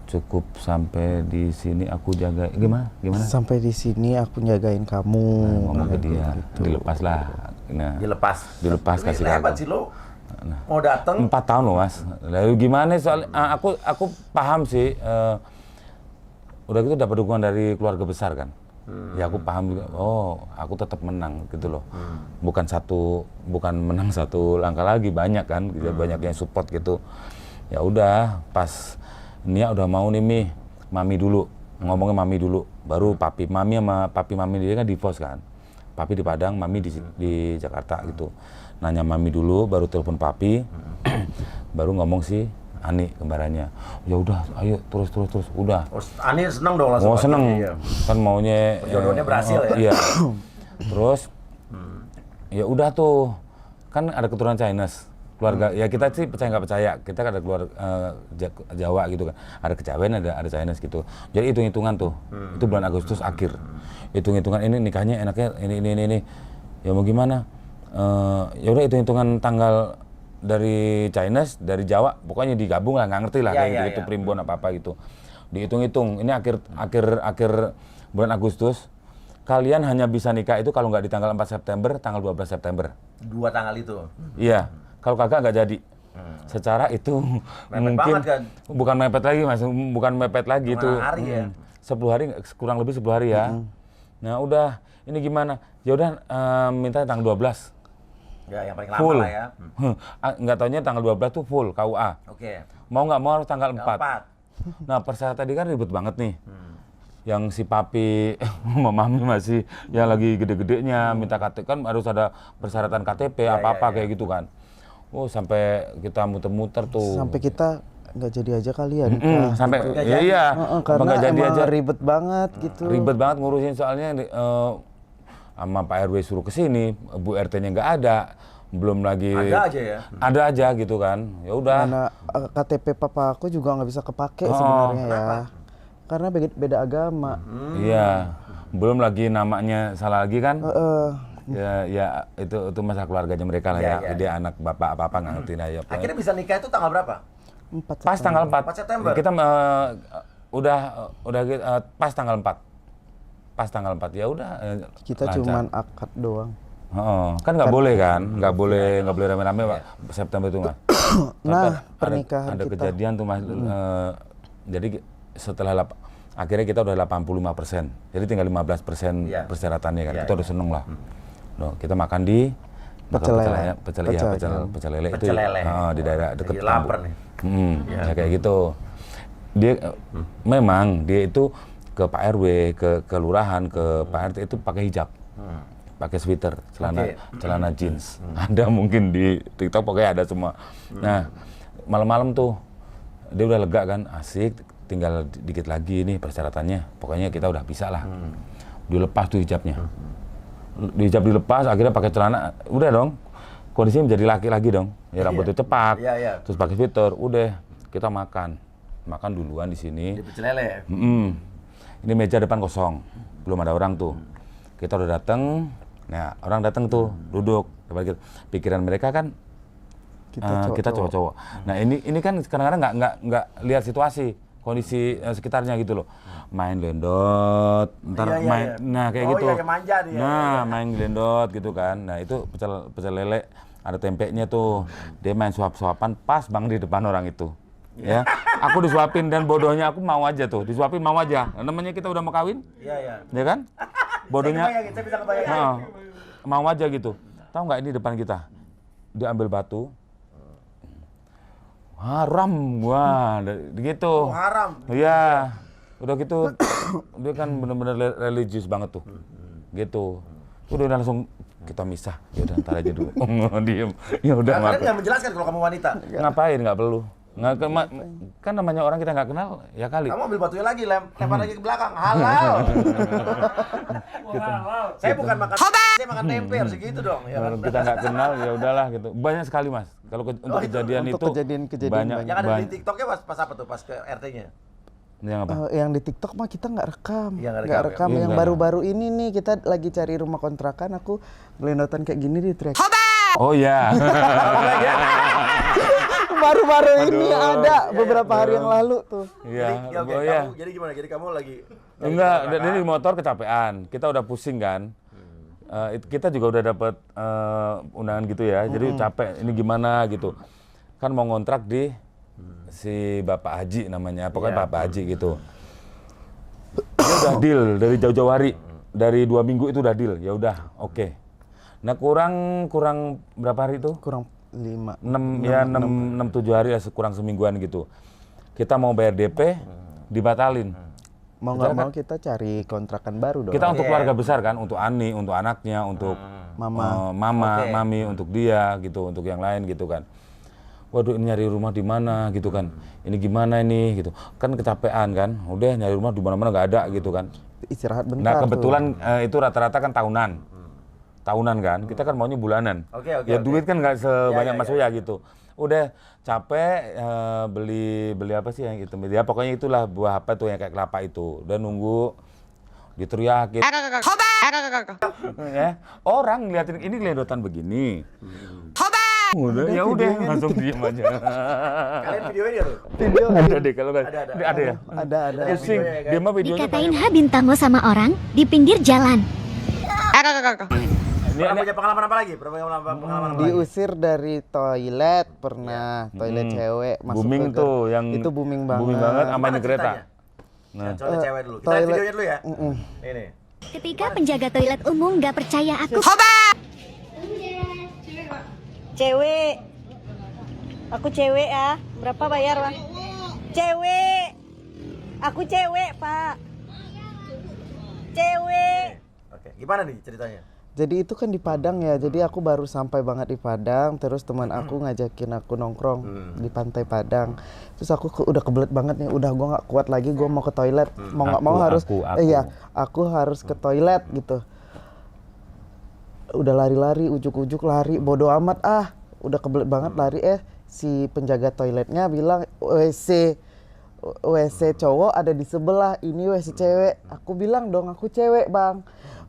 [SPEAKER 1] cukup sampai di sini aku jaga, gimana?
[SPEAKER 3] Sampai di sini aku jagain kamu.
[SPEAKER 1] Ngomong ke dia, dilepas lah. Nah, dilepas kasih
[SPEAKER 2] hebat sih lo. Mau datang
[SPEAKER 1] 4 tahun loh Mas. Lalu gimana soal aku paham sih. Udah gitu dapat dukungan dari keluarga besar kan. Ya aku paham juga. Oh, aku tetap menang gitu loh. Bukan menang satu langkah lagi, banyak kan. Banyak yang support gitu. Ya udah, pas Nia udah mau nih mami dulu. Ngomongnya mami dulu, baru papi. Mami sama papi mami dia kan divorce kan. Papi di Padang, mami di Jakarta gitu. Nanya mami dulu, baru telepon papi. Baru ngomong si Ani kembarannya. Ya udah, ayo terus udah.
[SPEAKER 2] Ani seneng dong langsung.
[SPEAKER 1] Mau seneng. Kan maunya
[SPEAKER 2] jodohnya berhasil ya.
[SPEAKER 1] Iya. Terus ya udah tuh. Kan ada keturunan Chinese. Keluarga ya kita sih percaya nggak percaya, kita kan ada keluarga Jawa gitu kan, ada kejawen, ada Chinese gitu. Jadi hitung-hitungan tuh, itu bulan Agustus akhir. Hitung-hitungan ini nikahnya enaknya ini. Ya mau gimana? Ya udah hitung-hitungan tanggal dari Chinese, dari Jawa, pokoknya digabung lah, nggak ngerti lah kayak gitu primbon apa gitu. Dihitung-hitung, ini akhir bulan Agustus. Kalian hanya bisa nikah itu kalau nggak di tanggal 4 September, tanggal 12 September.
[SPEAKER 2] 2 tanggal itu?
[SPEAKER 1] Iya. Kalau kagak nggak jadi. Secara itu
[SPEAKER 2] mepet
[SPEAKER 1] mungkin
[SPEAKER 2] banget kan?
[SPEAKER 1] Bukan mepet lagi Mas, bukan mepet lagi itu.
[SPEAKER 2] Hari ya?
[SPEAKER 1] 10 hari, kurang lebih 10 hari ya. Nah udah, ini gimana? Ya udah minta tanggal 12.
[SPEAKER 2] Ya yang paling
[SPEAKER 1] full.
[SPEAKER 2] lama lah ya.
[SPEAKER 1] Nggak taunya tanggal 12 tuh full KUA.
[SPEAKER 2] Oke.
[SPEAKER 1] Mau nggak mau harus tanggal 4. Nah persyaratan tadi kan ribet banget nih. Yang si papi sama mami masih yang lagi gede-gedenya minta KTP, kan harus ada persyaratan KTP apa-apa kayak gitu kan. Oh sampai kita muter-muter tuh.
[SPEAKER 3] Sampai kita nggak jadi aja kalian.
[SPEAKER 1] Sampai
[SPEAKER 3] karena
[SPEAKER 1] nggak jadi
[SPEAKER 3] emang
[SPEAKER 1] aja.
[SPEAKER 3] ribet banget gitu.
[SPEAKER 1] Ribet banget ngurusin soalnya sama Pak RW suruh kesini, Bu RT-nya nggak ada, belum lagi.
[SPEAKER 2] Ada aja ya.
[SPEAKER 1] Ada aja gitu kan. Ya udah.
[SPEAKER 3] Karena KTP papa aku juga nggak bisa kepake sebenarnya ya. Karena beda agama.
[SPEAKER 1] Iya. Belum lagi namanya salah lagi kan. Ya itu masalah keluarganya mereka lah ya. Dia anak bapak apa nggak ngerti lah ya.
[SPEAKER 2] Akhirnya bisa nikah itu tanggal berapa?
[SPEAKER 3] 4
[SPEAKER 1] Pas tanggal 4.
[SPEAKER 2] 4 September.
[SPEAKER 1] Kita udah pas tanggal 4. Pas tanggal 4 ya udah.
[SPEAKER 3] Kita cuman akad doang.
[SPEAKER 1] Kan nggak boleh kan, nggak boleh rame-rame Pak September itu Mas.
[SPEAKER 3] Nah pernikahan
[SPEAKER 1] ada
[SPEAKER 3] kita.
[SPEAKER 1] kejadian tuh Mas. Jadi setelah akhirnya kita udah 85%. Jadi tinggal 15% persyaratannya kan. Kita udah seneng lah. Loh, kita makan di pecel lele itu di daerah dekat
[SPEAKER 2] Jadi lapar nih.
[SPEAKER 1] Ya kayak gitu. Dia memang dia itu ke Pak RW, ke kelurahan, ke Pak RT itu pakai hijab. Pakai sweater, celana jeans. Ada mungkin di TikTok pokoknya ada semua. Nah, malam-malam tuh dia udah lega kan, asik, tinggal dikit lagi nih persyaratannya. Pokoknya kita udah bisa lah. Dilepas tuh hijabnya. Hijab dilepas, akhirnya pakai celana, udah dong. Kondisinya menjadi laki lagi dong. Ya rambutnya cepak, terus pakai sweater, udah kita makan. makan duluan di sini.
[SPEAKER 2] Di Pecel Lele.
[SPEAKER 1] Ini meja depan kosong, belum ada orang tuh. Kita udah dateng, nah orang dateng tuh duduk. Pikiran mereka kan kita cowok-cowok. Nah ini kan kadang-kadang nggak lihat situasi, kondisi sekitarnya gitu loh. Main gelendot, ntar main, nah kayak gitu.
[SPEAKER 2] Iya, manja dia.
[SPEAKER 1] Nah main gelendot gitu kan. Nah itu pecel lele ada tempenya tuh. Dia main suap-suapan pas bang di depan orang itu. Ya, aku disuapin dan bodohnya aku mau aja tuh, disuapin mau aja. Namanya kita udah mau kawin,
[SPEAKER 2] Iya.
[SPEAKER 1] ya kan? Bodohnya,
[SPEAKER 2] Saya bisa kebayangin.
[SPEAKER 1] mau aja gitu. Tahu nggak ini depan kita, diambil batu, haram, wah, gitu.
[SPEAKER 2] Oh, haram.
[SPEAKER 1] Iya, udah gitu, dia kan bener-bener religius banget tuh, gitu. Udah langsung kita misah, ya udah ntar aja dulu. Diem, ya udah.
[SPEAKER 2] Kalian nggak menjelaskan kalau kamu wanita.
[SPEAKER 1] Ngapain? Nggak perlu. Nggak kan namanya orang kita nggak kenal ya kali.
[SPEAKER 2] Kamu ambil batunya lagi, lempar lagi ke belakang. Halal. Saya bukan makan, saya makan tempe harus segitu dong. Ya kan?
[SPEAKER 1] Kita nggak kenal ya udahlah gitu. Banyak sekali mas. Kalau untuk kejadian itu banyak.
[SPEAKER 2] Yang ada di TikToknya pas apa tuh? Pas ke RT-nya?
[SPEAKER 1] Yang apa?
[SPEAKER 3] Yang di TikTok mah kita nggak rekam.
[SPEAKER 2] Iya, nggak
[SPEAKER 3] Nggak
[SPEAKER 2] rekam,
[SPEAKER 3] rekam.
[SPEAKER 1] ya?
[SPEAKER 3] Yang
[SPEAKER 1] Iya,
[SPEAKER 3] baru-baru ini nih kita lagi cari rumah kontrakan, aku gelendotan kayak gini di track.
[SPEAKER 1] Oh iya.
[SPEAKER 3] Baru-baru ini ada beberapa hari yang lalu tuh.
[SPEAKER 1] Iya.
[SPEAKER 2] Oke,
[SPEAKER 1] Oh iya.
[SPEAKER 2] jadi gimana? Jadi kamu lagi
[SPEAKER 1] Enggak, dia di motor kecapean. Kita udah pusing kan. Kita juga udah dapat undangan gitu ya. Jadi capek. Ini gimana gitu. Kan mau ngontrak di si Bapak Haji namanya. Pokoknya Bapak Haji gitu. Dia udah deal dari jauh-jauh hari. Dari 2 minggu itu udah deal. Ya udah, oke. Nah kurang berapa hari itu?
[SPEAKER 3] Kurang 5.
[SPEAKER 1] 6-7 hari lah, kurang semingguan gitu. Kita mau bayar DP, dibatalin.
[SPEAKER 3] Mau nggak mau kita cari kontrakan baru dong.
[SPEAKER 1] Kita untuk keluarga besar kan, untuk Ani, untuk anaknya, untuk mama, mami, untuk dia gitu, untuk yang lain gitu kan. Waduh, ini nyari rumah di mana gitu kan. Ini gimana ini gitu. Kan kecapean kan. Udah nyari rumah di mana-mana nggak ada gitu kan.
[SPEAKER 3] Istirahat bentar.
[SPEAKER 1] Nah, kebetulan itu rata-rata kan tahunan. Tahunan kan. Kita kan maunya bulanan. Ya duit kan nggak sebanyak Mas Uya gitu. Udah capek beli apa sih yang itu. Ya pokoknya itulah buah apa tuh yang kayak kelapa itu. Udah nunggu diteriakin. Ya, orang ngeliatin ini gelendotan begini. Udah, ya udah langsung diam aja.
[SPEAKER 2] Kalian videoin ya tuh?
[SPEAKER 3] Video
[SPEAKER 1] Ada deh kalau nggak ada ya.
[SPEAKER 3] ada.
[SPEAKER 1] Pusing. Dia mah videonya.
[SPEAKER 5] Dikatain Ha Bintanggo sama orang di pinggir jalan.
[SPEAKER 2] Pernah punya pengalaman apa lagi? Pernah punya pengalaman apa lagi?
[SPEAKER 3] Diusir dari toilet pernah, toilet cewek masuk
[SPEAKER 1] Booming
[SPEAKER 3] ke
[SPEAKER 1] tuh yang
[SPEAKER 3] itu booming banget.
[SPEAKER 1] Booming banget sama
[SPEAKER 2] Mana
[SPEAKER 1] ini kereta.
[SPEAKER 2] ceritanya?
[SPEAKER 1] Nah,
[SPEAKER 2] Toilet cewek dulu. Kita lihat
[SPEAKER 3] toilet-
[SPEAKER 2] videonya dulu ya. Ini.
[SPEAKER 5] Ketika penjaga toilet umum nggak percaya aku.
[SPEAKER 6] Cewek. Aku cewek ya. Berapa bayar, Bang? Cewek. Aku cewek, Pak. Cewek.
[SPEAKER 2] Oke, gimana nih ceritanya?
[SPEAKER 3] Jadi itu kan di Padang ya, jadi aku baru sampai banget di Padang, terus teman aku ngajakin aku nongkrong di pantai Padang. Terus aku udah kebelet banget nih, udah gua nggak kuat lagi, gua mau ke toilet, mau nggak mau harus, iya, aku harus ke toilet gitu. Udah lari-lari, ujuk-ujuk lari, bodo amat udah kebelet banget lari, si penjaga toiletnya bilang WC cowok ada di sebelah, ini WC cewek. Aku bilang dong aku cewek bang.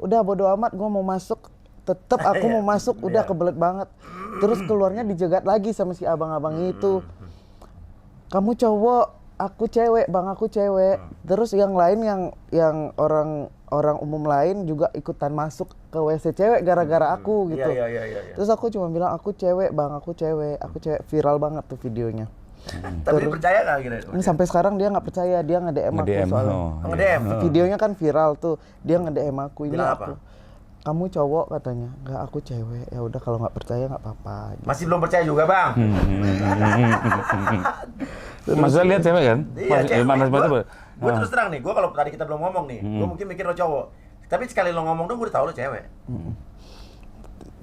[SPEAKER 3] Udah bodo amat, gue mau masuk, tetep aku mau masuk, udah kebelet banget. Terus keluarnya dijegat lagi sama si abang-abang itu. Kamu cowok, aku cewek bang, aku cewek. Terus yang lain yang orang umum lain juga ikutan masuk ke WC cewek gara-gara aku gitu.
[SPEAKER 2] Iya.
[SPEAKER 3] Terus aku cuma bilang aku cewek bang, aku cewek. Viral banget tuh videonya.
[SPEAKER 2] Tapi dia percaya nggak kira?
[SPEAKER 3] Ini sampai sekarang dia nggak percaya, dia nge-DM aku
[SPEAKER 1] Nge-DM,
[SPEAKER 3] soalnya.
[SPEAKER 2] Nge-DM?
[SPEAKER 3] Videonya kan viral tuh, dia nge-DM aku ini
[SPEAKER 2] Bilang
[SPEAKER 3] aku.
[SPEAKER 2] apa?
[SPEAKER 3] Kamu cowok katanya, nggak aku cewek. Ya udah kalau nggak percaya nggak apa-apa. Gitu.
[SPEAKER 2] Masih belum percaya juga bang?
[SPEAKER 1] Maksudnya lihat cewek kan?
[SPEAKER 2] Iya, cewek.
[SPEAKER 1] Mana
[SPEAKER 2] Gue terus terang nih, gue kalau tadi kita belum ngomong nih, gue mungkin mikir lo cowok. Tapi sekali lo ngomong dong, gue udah tahu lo cewek.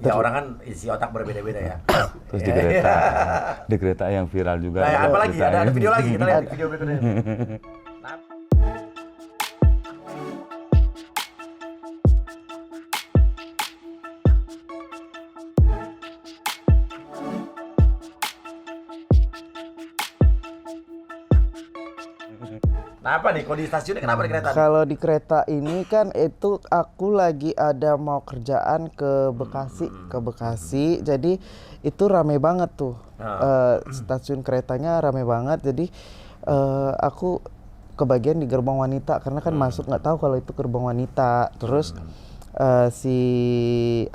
[SPEAKER 2] Ya orang kan isi otak berbeda-beda ya.
[SPEAKER 1] Terus di kereta yang viral juga.
[SPEAKER 2] Nah, apa lagi? Ada video lagi, kita lihat video berikutnya. Nah apa nih, kalau di stasiun ini kenapa di kereta?
[SPEAKER 3] Kalau di kereta ini kan itu aku lagi ada mau kerjaan ke Bekasi, jadi itu rame banget tuh. Stasiun keretanya rame banget, jadi aku kebagian di gerbong wanita karena kan masuk nggak tahu kalau itu gerbong wanita. Terus si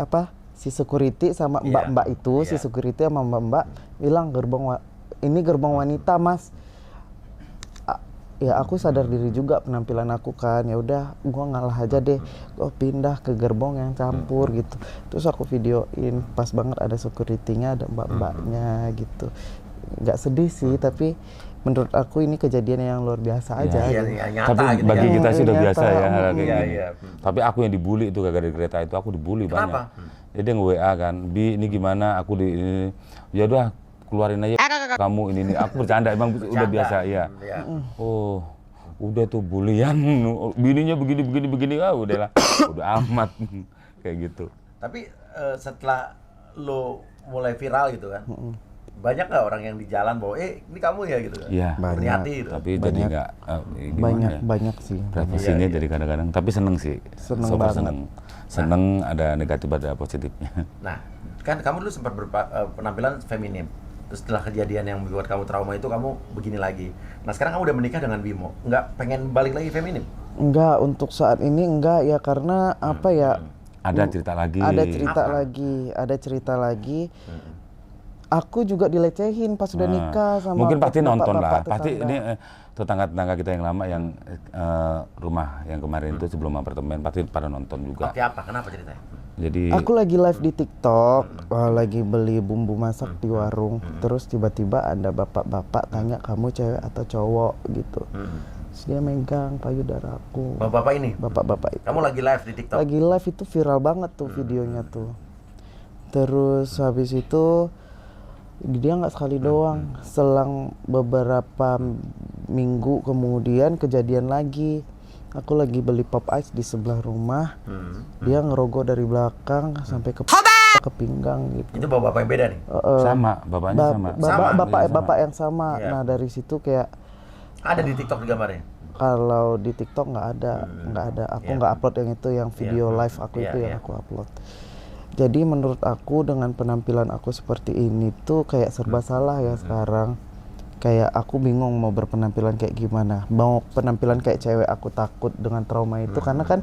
[SPEAKER 3] security sama mbak-mbak itu, si security sama mbak-mbak bilang ini gerbong wanita mas. Ya aku sadar diri juga penampilan aku kan, ya udah gua ngalah aja deh, gua pindah ke gerbong yang campur gitu. Terus aku videoin, pas banget ada security-nya, ada mbak-mbaknya gitu. Nggak sedih sih, tapi menurut aku ini kejadian yang luar biasa aja.
[SPEAKER 2] Iya,
[SPEAKER 3] gitu.
[SPEAKER 2] nyata
[SPEAKER 1] Tapi
[SPEAKER 2] gitu
[SPEAKER 1] bagi
[SPEAKER 2] ya.
[SPEAKER 1] kita sih udah
[SPEAKER 3] Nyata.
[SPEAKER 1] biasa ya hal kayak
[SPEAKER 2] Iya,
[SPEAKER 1] gini.
[SPEAKER 2] iya.
[SPEAKER 1] Tapi aku yang dibully itu gara-gara di kereta itu, aku dibully
[SPEAKER 2] Kenapa?
[SPEAKER 1] banyak. Jadi dia nge-WA kan, Bi ini gimana, aku di ini. Ya udah keluarin aja kamu ini. Aku bercanda, emang udah biasa ya.
[SPEAKER 2] Iya.
[SPEAKER 1] Oh, udah tuh bulian, bininya begini, udahlah, udah amat kayak gitu.
[SPEAKER 2] Tapi setelah lo mulai viral gitu kan, banyak nggak orang yang di jalan bahwa ini kamu ya gitu kan?
[SPEAKER 1] Iya.
[SPEAKER 3] Banyak.
[SPEAKER 2] Berniati gitu.
[SPEAKER 1] Tapi jadi nggak gimana
[SPEAKER 3] Banyak
[SPEAKER 1] ya?
[SPEAKER 3] banyak sih.
[SPEAKER 1] Privasinya jadi kadang-kadang, tapi seneng sih.
[SPEAKER 3] Seneng
[SPEAKER 1] Super
[SPEAKER 3] banget.
[SPEAKER 1] seneng ada negatif ada positifnya.
[SPEAKER 2] Nah, kan kamu dulu sempat penampilan feminim. Terus setelah kejadian yang membuat kamu trauma itu, kamu begini lagi. Nah, sekarang kamu udah menikah dengan Bimo. Nggak pengen balik lagi feminim?
[SPEAKER 3] Enggak, untuk saat ini enggak ya, karena apa ya?
[SPEAKER 1] Ada cerita lagi.
[SPEAKER 3] Ada cerita lagi. Aku juga dilecehin pas udah nikah sama
[SPEAKER 1] mungkin pasti nonton lah.
[SPEAKER 3] bapak-bapak
[SPEAKER 1] Pasti
[SPEAKER 3] tetangga.
[SPEAKER 1] ini tetangga-tetangga kita yang lama yang rumah yang kemarin itu sebelum apartemen pasti pada nonton juga.
[SPEAKER 2] Oke, apa? Kenapa ceritanya?
[SPEAKER 1] Jadi
[SPEAKER 3] Aku lagi live di TikTok, lagi beli bumbu masak di warung. Terus tiba-tiba ada bapak-bapak tanya, kamu cewek atau cowok gitu. Terus dia megang payudara aku.
[SPEAKER 2] Bapak-bapak ini?
[SPEAKER 3] Bapak-bapak itu.
[SPEAKER 2] Kamu lagi live di TikTok?
[SPEAKER 3] Lagi live itu viral banget tuh videonya tuh. Terus habis itu dia nggak sekali doang, selang beberapa minggu kemudian kejadian lagi. Aku lagi beli pop ice di sebelah rumah, dia ngerogoh dari belakang sampai ke pinggang gitu.
[SPEAKER 2] Itu bapak-bapak yang beda nih?
[SPEAKER 1] sama, bapaknya sama.
[SPEAKER 3] Bapak yang sama.
[SPEAKER 2] Iya.
[SPEAKER 3] Nah dari situ kayak
[SPEAKER 2] Ada di TikTok di gambarnya?
[SPEAKER 3] kalau di TikTok nggak ada. Aku nggak upload yang itu, yang video live aku itu yang aku upload. Jadi menurut aku dengan penampilan aku seperti ini tuh kayak serba salah ya sekarang. Kayak aku bingung mau berpenampilan kayak gimana. Mau penampilan kayak cewek aku takut dengan trauma itu karena kan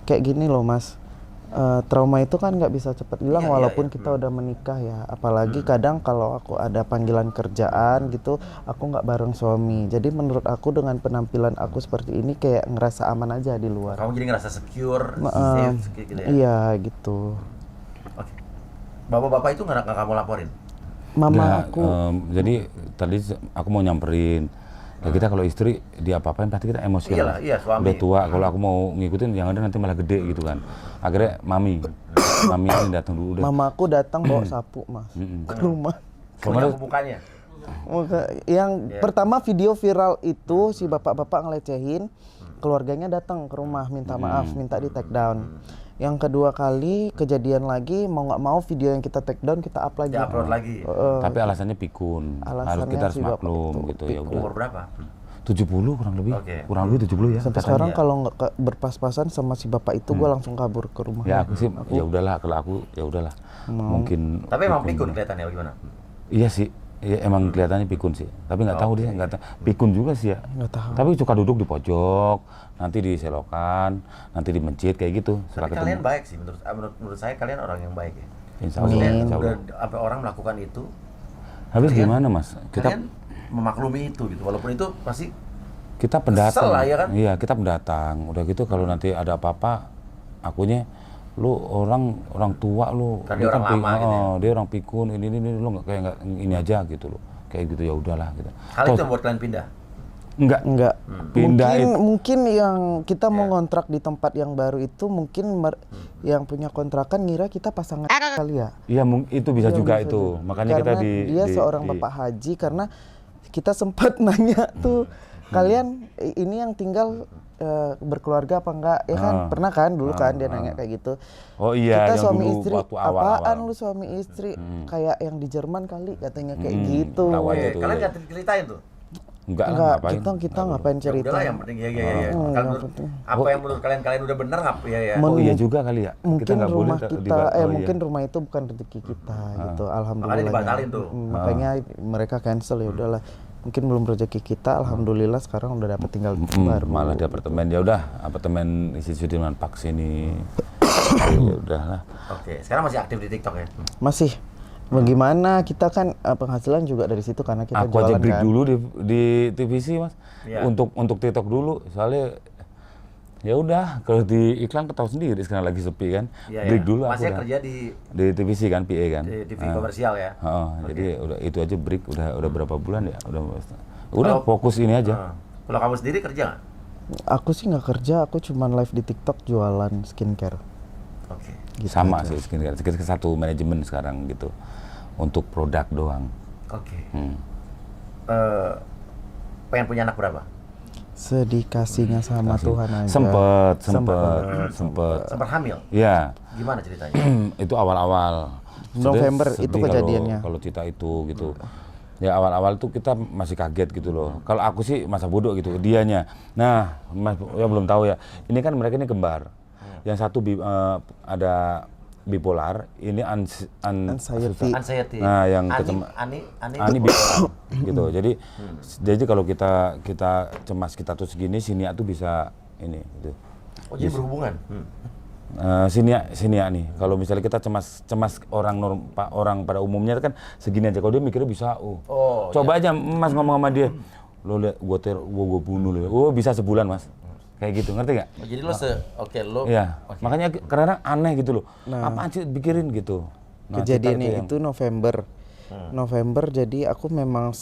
[SPEAKER 3] kayak gini loh Mas. Trauma itu kan nggak bisa cepat hilang walaupun kita udah menikah ya. Apalagi kadang kalau aku ada panggilan kerjaan gitu, aku nggak bareng suami. Jadi menurut aku dengan penampilan aku seperti ini kayak ngerasa aman aja di luar.
[SPEAKER 2] Kamu jadi ngerasa secure, safe gitu ya?
[SPEAKER 3] Iya gitu.
[SPEAKER 2] Oke. Bapak-bapak itu nggak kamu laporin?
[SPEAKER 3] Mama
[SPEAKER 1] Nggak,
[SPEAKER 3] aku
[SPEAKER 1] jadi tadi aku mau nyamperin. Ya kita kalau istri dia apa-apain pasti kita emosional.
[SPEAKER 2] Iyalah, iya, suami.
[SPEAKER 1] Udah tua, kalau aku mau ngikutin yang ada nanti malah gede gitu kan. Akhirnya mami ini datang dulu udah.
[SPEAKER 3] Mama aku datang bawa sapu Mas ke rumah.
[SPEAKER 2] Punya mukanya?
[SPEAKER 3] Yang pertama video viral itu si bapak-bapak ngelecehin, keluarganya datang ke rumah minta maaf, minta di take down. Yang kedua kali kejadian lagi, mau nggak mau video yang kita take down kita up lagi.
[SPEAKER 2] Dia upload lagi?
[SPEAKER 1] Tapi alasannya pikun. Harus
[SPEAKER 3] Alasannya
[SPEAKER 1] kita harus
[SPEAKER 3] si bapak
[SPEAKER 1] maklum
[SPEAKER 3] itu
[SPEAKER 1] gitu ya udah.
[SPEAKER 2] Umur berapa?
[SPEAKER 1] 70 kurang lebih.
[SPEAKER 2] Oke.
[SPEAKER 1] Kurang lebih 70 ya.
[SPEAKER 3] Sampai
[SPEAKER 1] katanya.
[SPEAKER 3] sekarang kalau nggak berpas-pasan sama si bapak itu, gue langsung kabur ke rumah.
[SPEAKER 1] Ya aku sih ya udahlah, kalau aku ya udahlah. Mungkin
[SPEAKER 2] Tapi emang pikun kelihatannya gimana?
[SPEAKER 1] Iya sih. Ya, emang kelihatannya pikun sih, tapi nggak tahu dia nggak tahu. Pikun juga sih ya.
[SPEAKER 3] Nggak tahu.
[SPEAKER 1] Tapi suka duduk di pojok, nanti diselokan, nanti di masjid kayak gitu. Setelah
[SPEAKER 2] Tapi kalian baik sih, menurut saya kalian orang yang baik ya.
[SPEAKER 1] Insya Allah.
[SPEAKER 2] Maksudnya
[SPEAKER 1] Insya Allah.
[SPEAKER 2] udah sampai orang melakukan itu,
[SPEAKER 1] Habis
[SPEAKER 2] kalian-
[SPEAKER 1] gimana mas?
[SPEAKER 2] kalian memaklumi itu gitu, walaupun itu pasti
[SPEAKER 1] Kita pendatang.
[SPEAKER 2] kesel lah, ya kan?
[SPEAKER 1] Iya kita pendatang. Udah gitu kalau nanti ada apa-apa, akunya lu orang tua lu.
[SPEAKER 2] Kan dia
[SPEAKER 1] Lu
[SPEAKER 2] orang lama gitu ya.
[SPEAKER 1] Dia orang pikun ini lu nggak kayak nggak ini aja gitu loh. Kayak gitu ya udahlah gitu.
[SPEAKER 2] hal itu yang buat kalian pindah.
[SPEAKER 3] Enggak.
[SPEAKER 1] Pindah
[SPEAKER 3] Mungkin yang kita mau ngontrak di tempat yang baru itu mungkin yang punya kontrakan ngira kita pasangan kali ya.
[SPEAKER 1] Iya itu bisa
[SPEAKER 3] Iya,
[SPEAKER 1] juga
[SPEAKER 3] bisa
[SPEAKER 1] itu.
[SPEAKER 3] jadi.
[SPEAKER 1] Makanya
[SPEAKER 3] Karena
[SPEAKER 1] kita
[SPEAKER 3] dia seorang bapak haji, karena kita sempat nanya tuh, kalian ini yang tinggal berkeluarga apa enggak ya kan, pernah kan dulu kan dia nanya kayak gitu.
[SPEAKER 1] Oh iya,
[SPEAKER 3] Kita
[SPEAKER 1] yang
[SPEAKER 3] suami
[SPEAKER 1] dulu
[SPEAKER 3] istri,
[SPEAKER 1] waktu awal-awal.
[SPEAKER 3] apaan lu suami istri kayak yang di Jerman kali katanya kayak gitu.
[SPEAKER 1] tahu aja tuh.
[SPEAKER 2] Kalian
[SPEAKER 1] ya.
[SPEAKER 2] nggak ceritain tuh?
[SPEAKER 1] Enggak lah,
[SPEAKER 3] Enggak,
[SPEAKER 1] ngapain.
[SPEAKER 3] kita ngapain
[SPEAKER 2] Ya
[SPEAKER 3] cerita.
[SPEAKER 2] udahlah yang penting ya.
[SPEAKER 3] yang
[SPEAKER 2] Kalau menurut-
[SPEAKER 3] penting.
[SPEAKER 2] apa yang menurut kalian udah bener nggak ya.
[SPEAKER 1] Oh iya juga kali ya.
[SPEAKER 3] Mungkin
[SPEAKER 1] nggak boleh
[SPEAKER 3] rumah kita,
[SPEAKER 1] oh iya.
[SPEAKER 3] mungkin rumah itu bukan rezeki kita gitu. Alhamdulillah.
[SPEAKER 2] Makanya dibatalin tuh.
[SPEAKER 3] Makanya mereka cancel ya udahlah. Mungkin belum rezeki kita, alhamdulillah sekarang udah dapat tinggal baru.
[SPEAKER 1] Malah di apartemen, ya udah apartemen isi Sudirman Park sini. Ya udahlah.
[SPEAKER 2] Oke, sekarang masih aktif di TikTok ya?
[SPEAKER 3] Masih. Bagaimana kita kan penghasilan juga dari situ karena kita
[SPEAKER 1] Aku aja
[SPEAKER 3] jualan
[SPEAKER 1] break
[SPEAKER 3] kan.
[SPEAKER 1] dulu di TVC Mas.
[SPEAKER 2] Iya.
[SPEAKER 1] Untuk TikTok dulu. Soalnya ya udah kalau di iklan ketahui sendiri sekarang lagi sepi kan.
[SPEAKER 2] Iya,
[SPEAKER 1] Break
[SPEAKER 2] iya.
[SPEAKER 1] dulu aku
[SPEAKER 2] Masih
[SPEAKER 1] udah.
[SPEAKER 2] kerja
[SPEAKER 1] Di TVC kan, PA kan.
[SPEAKER 2] di TV komersial ya?
[SPEAKER 1] Jadi udah itu aja break udah berapa bulan ya? Udah
[SPEAKER 2] Kalau-
[SPEAKER 1] fokus ini aja.
[SPEAKER 2] Kalau kamu sendiri kerja nggak?
[SPEAKER 3] Aku sih nggak kerja, aku cuman live di TikTok jualan skincare.
[SPEAKER 2] Oke.
[SPEAKER 3] Gitu
[SPEAKER 1] Sama
[SPEAKER 3] aja.
[SPEAKER 1] sih skincare satu manajemen sekarang gitu. Untuk produk doang.
[SPEAKER 2] Oke.
[SPEAKER 1] Hmm.
[SPEAKER 2] Pengen punya anak berapa?
[SPEAKER 3] Sedikasihnya sama Tuhan aja.
[SPEAKER 1] Sempet.
[SPEAKER 2] Sempat hamil?
[SPEAKER 1] Iya.
[SPEAKER 2] Gimana ceritanya?
[SPEAKER 1] Itu awal-awal.
[SPEAKER 3] November
[SPEAKER 1] Sedih
[SPEAKER 3] itu kejadiannya.
[SPEAKER 1] Kalau cerita itu gitu. Ya awal-awal tuh kita masih kaget gitu loh. Kalau aku sih masa bodoh gitu, dianya. Nah, Mas ya belum tahu ya. Ini kan mereka ini kembar. Yang satu ada bipolar, ini
[SPEAKER 3] Anxiety.
[SPEAKER 2] Anxiety.
[SPEAKER 1] Nah, yang
[SPEAKER 2] Ani
[SPEAKER 1] bipolar gitu. Jadi kalau kita cemas kita tuh segini, sinia tuh bisa ini gitu.
[SPEAKER 2] Oh, jadi berhubungan?
[SPEAKER 1] Sinia nih. Kalau misalnya kita cemas orang pada umumnya kan segini aja. Kalau dia mikirnya bisa, coba aja Mas ngomong sama dia, lo lihat gua bunuh lo. Oh bisa sebulan Mas. Kayak gitu, ngerti nggak?
[SPEAKER 2] Oh, jadi lo lo.
[SPEAKER 1] Iya. Makanya kadang-kadang aneh gitu loh. Apaan sih pikirin gitu. Nah,
[SPEAKER 3] Kejadiannya
[SPEAKER 1] itu
[SPEAKER 3] itu November. November jadi aku memang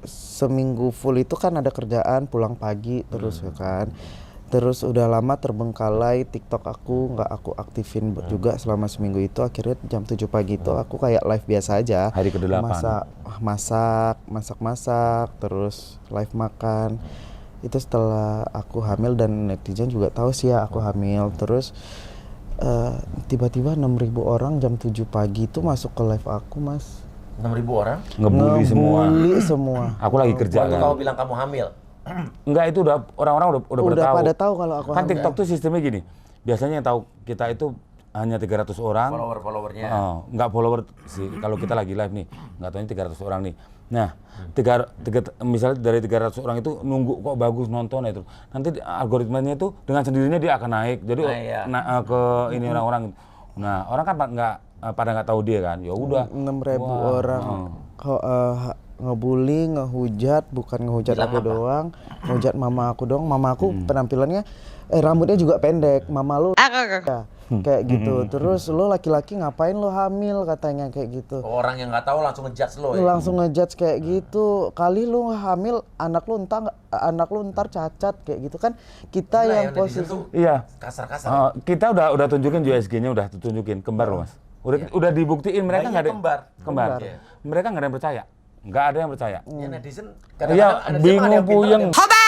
[SPEAKER 3] seminggu full itu kan ada kerjaan, pulang pagi terus ya kan. Terus udah lama terbengkalai TikTok aku nggak aku aktifin juga selama seminggu itu. Akhirnya jam 7 pagi itu aku kayak live biasa aja.
[SPEAKER 1] Hari ke-8.
[SPEAKER 3] Masak terus live makan. Itu setelah aku hamil dan netizen juga tahu sih ya aku hamil. Terus tiba-tiba 6.000 orang jam 7 pagi itu masuk ke live aku, Mas.
[SPEAKER 2] 6.000 orang?
[SPEAKER 1] ngebully semua.
[SPEAKER 3] Ngebully semua.
[SPEAKER 1] Aku lagi kerja
[SPEAKER 2] Waktu
[SPEAKER 1] kan.
[SPEAKER 2] kamu bilang kamu hamil?
[SPEAKER 1] Enggak, itu udah orang-orang udah
[SPEAKER 3] pada tahu kalau aku
[SPEAKER 1] Kan
[SPEAKER 3] hamil.
[SPEAKER 1] TikTok tuh sistemnya gini. Biasanya yang tahu kita itu hanya 300 orang.
[SPEAKER 2] Followernya?
[SPEAKER 1] Nggak follower sih. Kalau kita lagi live nih, nggak tahunya 300 orang nih. Nah, misalnya dari 300 orang itu nunggu kok bagus nonton itu. Nanti algoritmanya itu dengan sendirinya dia akan naik. Jadi ke ini orang-orang. Nah, orang kan pada nggak tahu dia kan. Ya udah.
[SPEAKER 3] 6.000 orang ngebully, ngehujat, bukan ngehujat
[SPEAKER 2] Bilang
[SPEAKER 3] aku
[SPEAKER 2] apa?
[SPEAKER 3] doang, ngehujat mama aku doang. Mama aku penampilannya rambutnya juga pendek. Mama lu ya, kayak gitu. Terus lo laki-laki ngapain lo hamil katanya kayak gitu.
[SPEAKER 2] Orang yang nggak tahu langsung ngejudge lo ya?
[SPEAKER 3] Langsung ngejudge kayak gitu. Kali lu hamil anak lu ntar cacat kayak gitu kan. Kita
[SPEAKER 2] Gila
[SPEAKER 3] yang
[SPEAKER 2] ya, netizen
[SPEAKER 3] posisi
[SPEAKER 2] tuh
[SPEAKER 1] Iya.
[SPEAKER 2] kasar-kasar.
[SPEAKER 1] Kita udah tunjukin USG-nya udah tunjukin kembar loh Mas. Udah dibuktiin mereka nggak ada
[SPEAKER 2] kembar.
[SPEAKER 1] Iya. Mereka nggak ada yang percaya. Nggak ada yang percaya.
[SPEAKER 2] Ya netizen
[SPEAKER 1] Iya,
[SPEAKER 2] ada
[SPEAKER 1] bingung,
[SPEAKER 2] yang pinter,
[SPEAKER 1] puyeng.
[SPEAKER 2] ada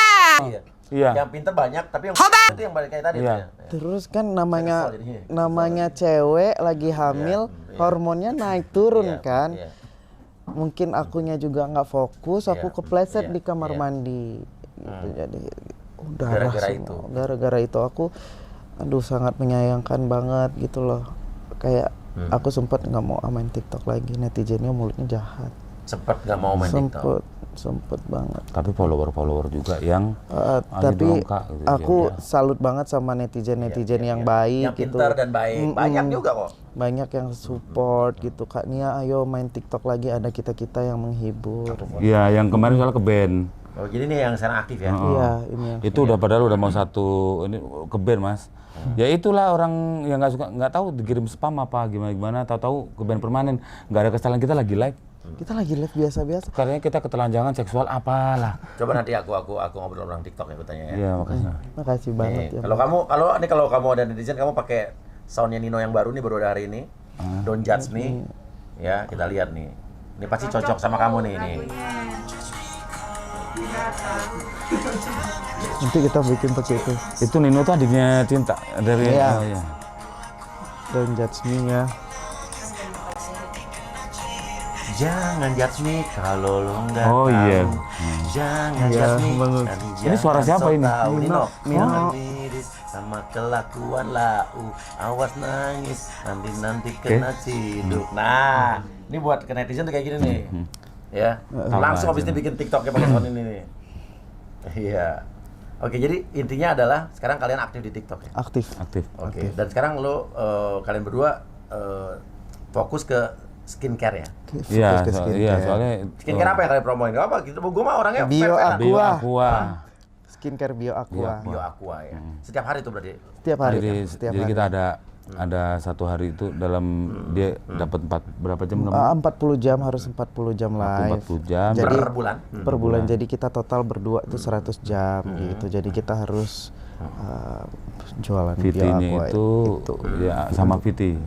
[SPEAKER 2] yang-
[SPEAKER 1] Iya.
[SPEAKER 2] Yang pinter banyak, tapi yang itu yang balik kayak tadi.
[SPEAKER 1] Iya.
[SPEAKER 2] tuh ya.
[SPEAKER 3] terus kan
[SPEAKER 2] Kesel jadinya.
[SPEAKER 3] namanya cewek lagi hamil, hormonnya naik turun
[SPEAKER 2] Iya,
[SPEAKER 3] kan.
[SPEAKER 2] iya.
[SPEAKER 3] Mungkin akunya juga nggak fokus, aku
[SPEAKER 2] Iya,
[SPEAKER 3] kepleset
[SPEAKER 2] iya,
[SPEAKER 3] di kamar
[SPEAKER 2] iya.
[SPEAKER 3] mandi. Gitu, jadi udah
[SPEAKER 2] Gara-gara
[SPEAKER 3] semua.
[SPEAKER 2] itu.
[SPEAKER 3] Gara-gara itu aku sangat menyayangkan banget gitu loh. Kayak aku sempat nggak mau main TikTok lagi, netizennya mulutnya jahat.
[SPEAKER 2] Sempet nggak mau main TikTok.
[SPEAKER 3] Sempet banget.
[SPEAKER 1] Tapi follower juga yang
[SPEAKER 3] Tapi
[SPEAKER 1] dong, Kak, gitu.
[SPEAKER 3] aku
[SPEAKER 1] Ya udah.
[SPEAKER 3] salut banget sama netizen-netizen yang baik
[SPEAKER 2] Yang
[SPEAKER 3] gitu.
[SPEAKER 2] pintar dan baik. Banyak juga kok.
[SPEAKER 3] Banyak yang support gitu. Kak Nia, ayo main TikTok lagi, ada kita-kita yang menghibur.
[SPEAKER 1] Iya, yang kemarin soalnya ke band.
[SPEAKER 2] Oh, jadi ini yang sekarang aktif ya?
[SPEAKER 3] Iya, ini yang
[SPEAKER 1] Itu udah padahal udah mau satu ini ke band Mas. Ya itulah orang yang nggak tahu dikirim spam apa gimana tahu ke band permanen. Nggak ada kesalahan, kita lagi live.
[SPEAKER 3] kita lagi live biasa-biasa.
[SPEAKER 1] Karena kita ketelanjangan seksual apalah.
[SPEAKER 2] Coba nanti aku ngobrol orang TikTok ya kutanya ya.
[SPEAKER 1] Iya, makanya.
[SPEAKER 3] Makasih banget ya.
[SPEAKER 2] Kalau kamu ada netizen, kamu pakai soundnya Nino yang baru nih, baru ada hari ini. Don't judge me. Ya, kita lihat nih. Ini pasti cocok sama kamu nih.
[SPEAKER 3] Nanti kita bikin pakai itu.
[SPEAKER 1] Itu Nino tuh adiknya Cinta dari
[SPEAKER 3] Iya.
[SPEAKER 1] iya.
[SPEAKER 3] Don't judge me ya.
[SPEAKER 2] Jangan judge me kalau lo nggak
[SPEAKER 1] Oh,
[SPEAKER 2] tahu.
[SPEAKER 1] iya.
[SPEAKER 2] Jangan
[SPEAKER 3] Iya,
[SPEAKER 2] judge me.
[SPEAKER 3] bagus.
[SPEAKER 2] dan
[SPEAKER 1] Ini suara
[SPEAKER 2] jangan
[SPEAKER 1] siapa
[SPEAKER 2] sok
[SPEAKER 1] ini?
[SPEAKER 2] tahu. Nino.
[SPEAKER 3] Nino.
[SPEAKER 2] Miris sama kelakuan lau. Awas nangis nanti kena ciduk. Nah, ini buat ke netizen tuh kayak gini nih. Ya, langsung
[SPEAKER 1] Sama
[SPEAKER 2] habis ini
[SPEAKER 1] aja.
[SPEAKER 2] bikin TikToknya pakai sound ini nih. Iya. Oke, jadi intinya adalah sekarang kalian aktif di TikTok ya.
[SPEAKER 3] Aktif.
[SPEAKER 1] Aktif.
[SPEAKER 2] Oke. Dan sekarang lo kalian berdua fokus ke skincare ya.
[SPEAKER 1] Iya,
[SPEAKER 3] Fokus ke skincare.
[SPEAKER 1] soalnya
[SPEAKER 2] Skincare apa yang kalian promoin? Gak apa, gitu. Gue mah orangnya
[SPEAKER 3] Bio
[SPEAKER 2] fair-fairan.
[SPEAKER 1] Bio
[SPEAKER 3] Aqua.
[SPEAKER 1] Aqua.
[SPEAKER 3] Skincare Bio Aqua.
[SPEAKER 2] Bio Aqua ya. Setiap hari tuh berarti.
[SPEAKER 3] Setiap hari.
[SPEAKER 1] Jadi,
[SPEAKER 3] Setiap
[SPEAKER 1] jadi
[SPEAKER 3] hari.
[SPEAKER 1] kita ada satu hari itu dalam dia dapat berapa jam?
[SPEAKER 3] 40 jam, harus 40 jam live.
[SPEAKER 1] 40 jam.
[SPEAKER 3] Jadi
[SPEAKER 2] Per bulan.
[SPEAKER 3] per bulan. Jadi kita total berdua itu 100 jam gitu. Jadi kita harus jualan Bio
[SPEAKER 1] VT-nya
[SPEAKER 3] Aqua
[SPEAKER 1] itu ya sama VT.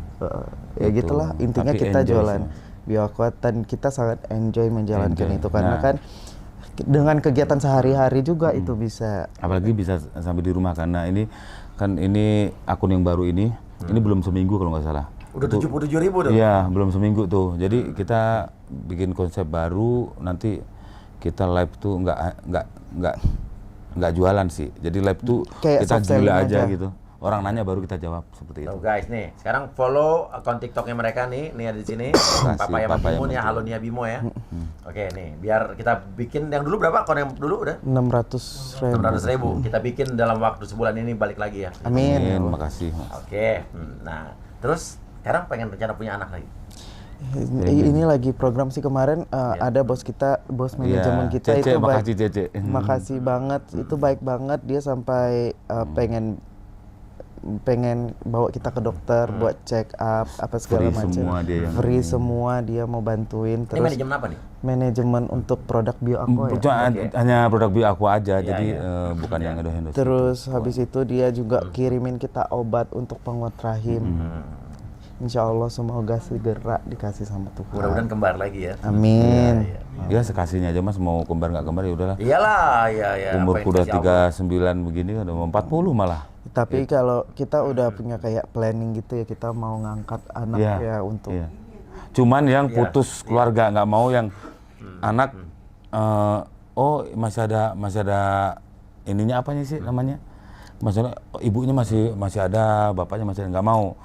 [SPEAKER 3] ya
[SPEAKER 1] Gitu.
[SPEAKER 3] gitulah intinya
[SPEAKER 1] Tapi
[SPEAKER 3] kita
[SPEAKER 1] enjoy
[SPEAKER 3] jualan
[SPEAKER 1] sih.
[SPEAKER 3] Bio Aqua dan kita sangat enjoy menjalankan
[SPEAKER 1] Enjoy.
[SPEAKER 3] itu karena
[SPEAKER 1] Nah.
[SPEAKER 3] kan dengan kegiatan sehari-hari juga itu bisa.
[SPEAKER 1] Apalagi bisa sampai di rumah karena ini akun yang baru ini belum seminggu kalau nggak salah.
[SPEAKER 2] Udah 77.000 tuh.
[SPEAKER 1] Iya, belum seminggu tuh. Jadi kita bikin konsep baru, nanti kita live tuh nggak jualan sih. Jadi live tuh
[SPEAKER 3] Kayak
[SPEAKER 1] kita
[SPEAKER 3] soft selling
[SPEAKER 1] gila aja
[SPEAKER 3] aja.
[SPEAKER 1] gitu. Orang nanya baru kita jawab seperti itu.
[SPEAKER 2] Tuh guys nih, sekarang follow akun TikToknya mereka nih ada di sini.
[SPEAKER 1] kasih,
[SPEAKER 2] Papaya
[SPEAKER 1] Papaya
[SPEAKER 2] Bimo nih,
[SPEAKER 1] Bimo.
[SPEAKER 2] Halo Nia Bimo ya. Oke nih, biar kita bikin yang dulu berapa? Akun yang dulu udah
[SPEAKER 3] 600.000.
[SPEAKER 2] 600.000. Kita bikin dalam waktu sebulan ini balik lagi ya.
[SPEAKER 3] Amin.
[SPEAKER 1] Makasih.
[SPEAKER 2] Oke. Nah, terus sekarang pengen rencana punya anak lagi.
[SPEAKER 3] Ini lagi program sih kemarin ada bos manajemen kita
[SPEAKER 1] Cece,
[SPEAKER 3] itu baik.
[SPEAKER 1] makasih Cece.
[SPEAKER 3] Makasih banget, itu baik banget dia sampai pengen bawa kita ke dokter buat check up apa segala
[SPEAKER 1] Free
[SPEAKER 3] macam.
[SPEAKER 1] semua dia yang-
[SPEAKER 3] Free semua dia mau bantuin
[SPEAKER 2] Ini
[SPEAKER 3] terus
[SPEAKER 2] manajemen apa nih?
[SPEAKER 3] manajemen untuk produk Bio Aqua ya.
[SPEAKER 1] Cuma hanya produk Bio Aqua aja,
[SPEAKER 2] Iya,
[SPEAKER 1] jadi
[SPEAKER 2] iya.
[SPEAKER 1] bukan yang endorse.
[SPEAKER 3] Terus habis itu dia juga kirimin kita obat untuk penguat rahim. Insya Allah semoga segera dikasih sama Tuhan.
[SPEAKER 2] Mudah-mudahan kembar lagi ya.
[SPEAKER 3] Amin.
[SPEAKER 1] Ya sekasihnya aja Mas, mau kembar nggak kembar ya udahlah.
[SPEAKER 2] Iyalah, ya.
[SPEAKER 1] Umurku udah 39 begini udah mau 40 malah.
[SPEAKER 3] Tapi kalau kita udah punya kayak planning gitu ya, kita mau ngangkat anak
[SPEAKER 1] Iya,
[SPEAKER 3] ya untuk
[SPEAKER 1] iya. Cuman yang
[SPEAKER 2] Iya,
[SPEAKER 1] putus keluarga nggak mau yang anak masih ada ininya apanya sih namanya? Masalah ibunya masih ada, bapaknya masih ada, nggak mau.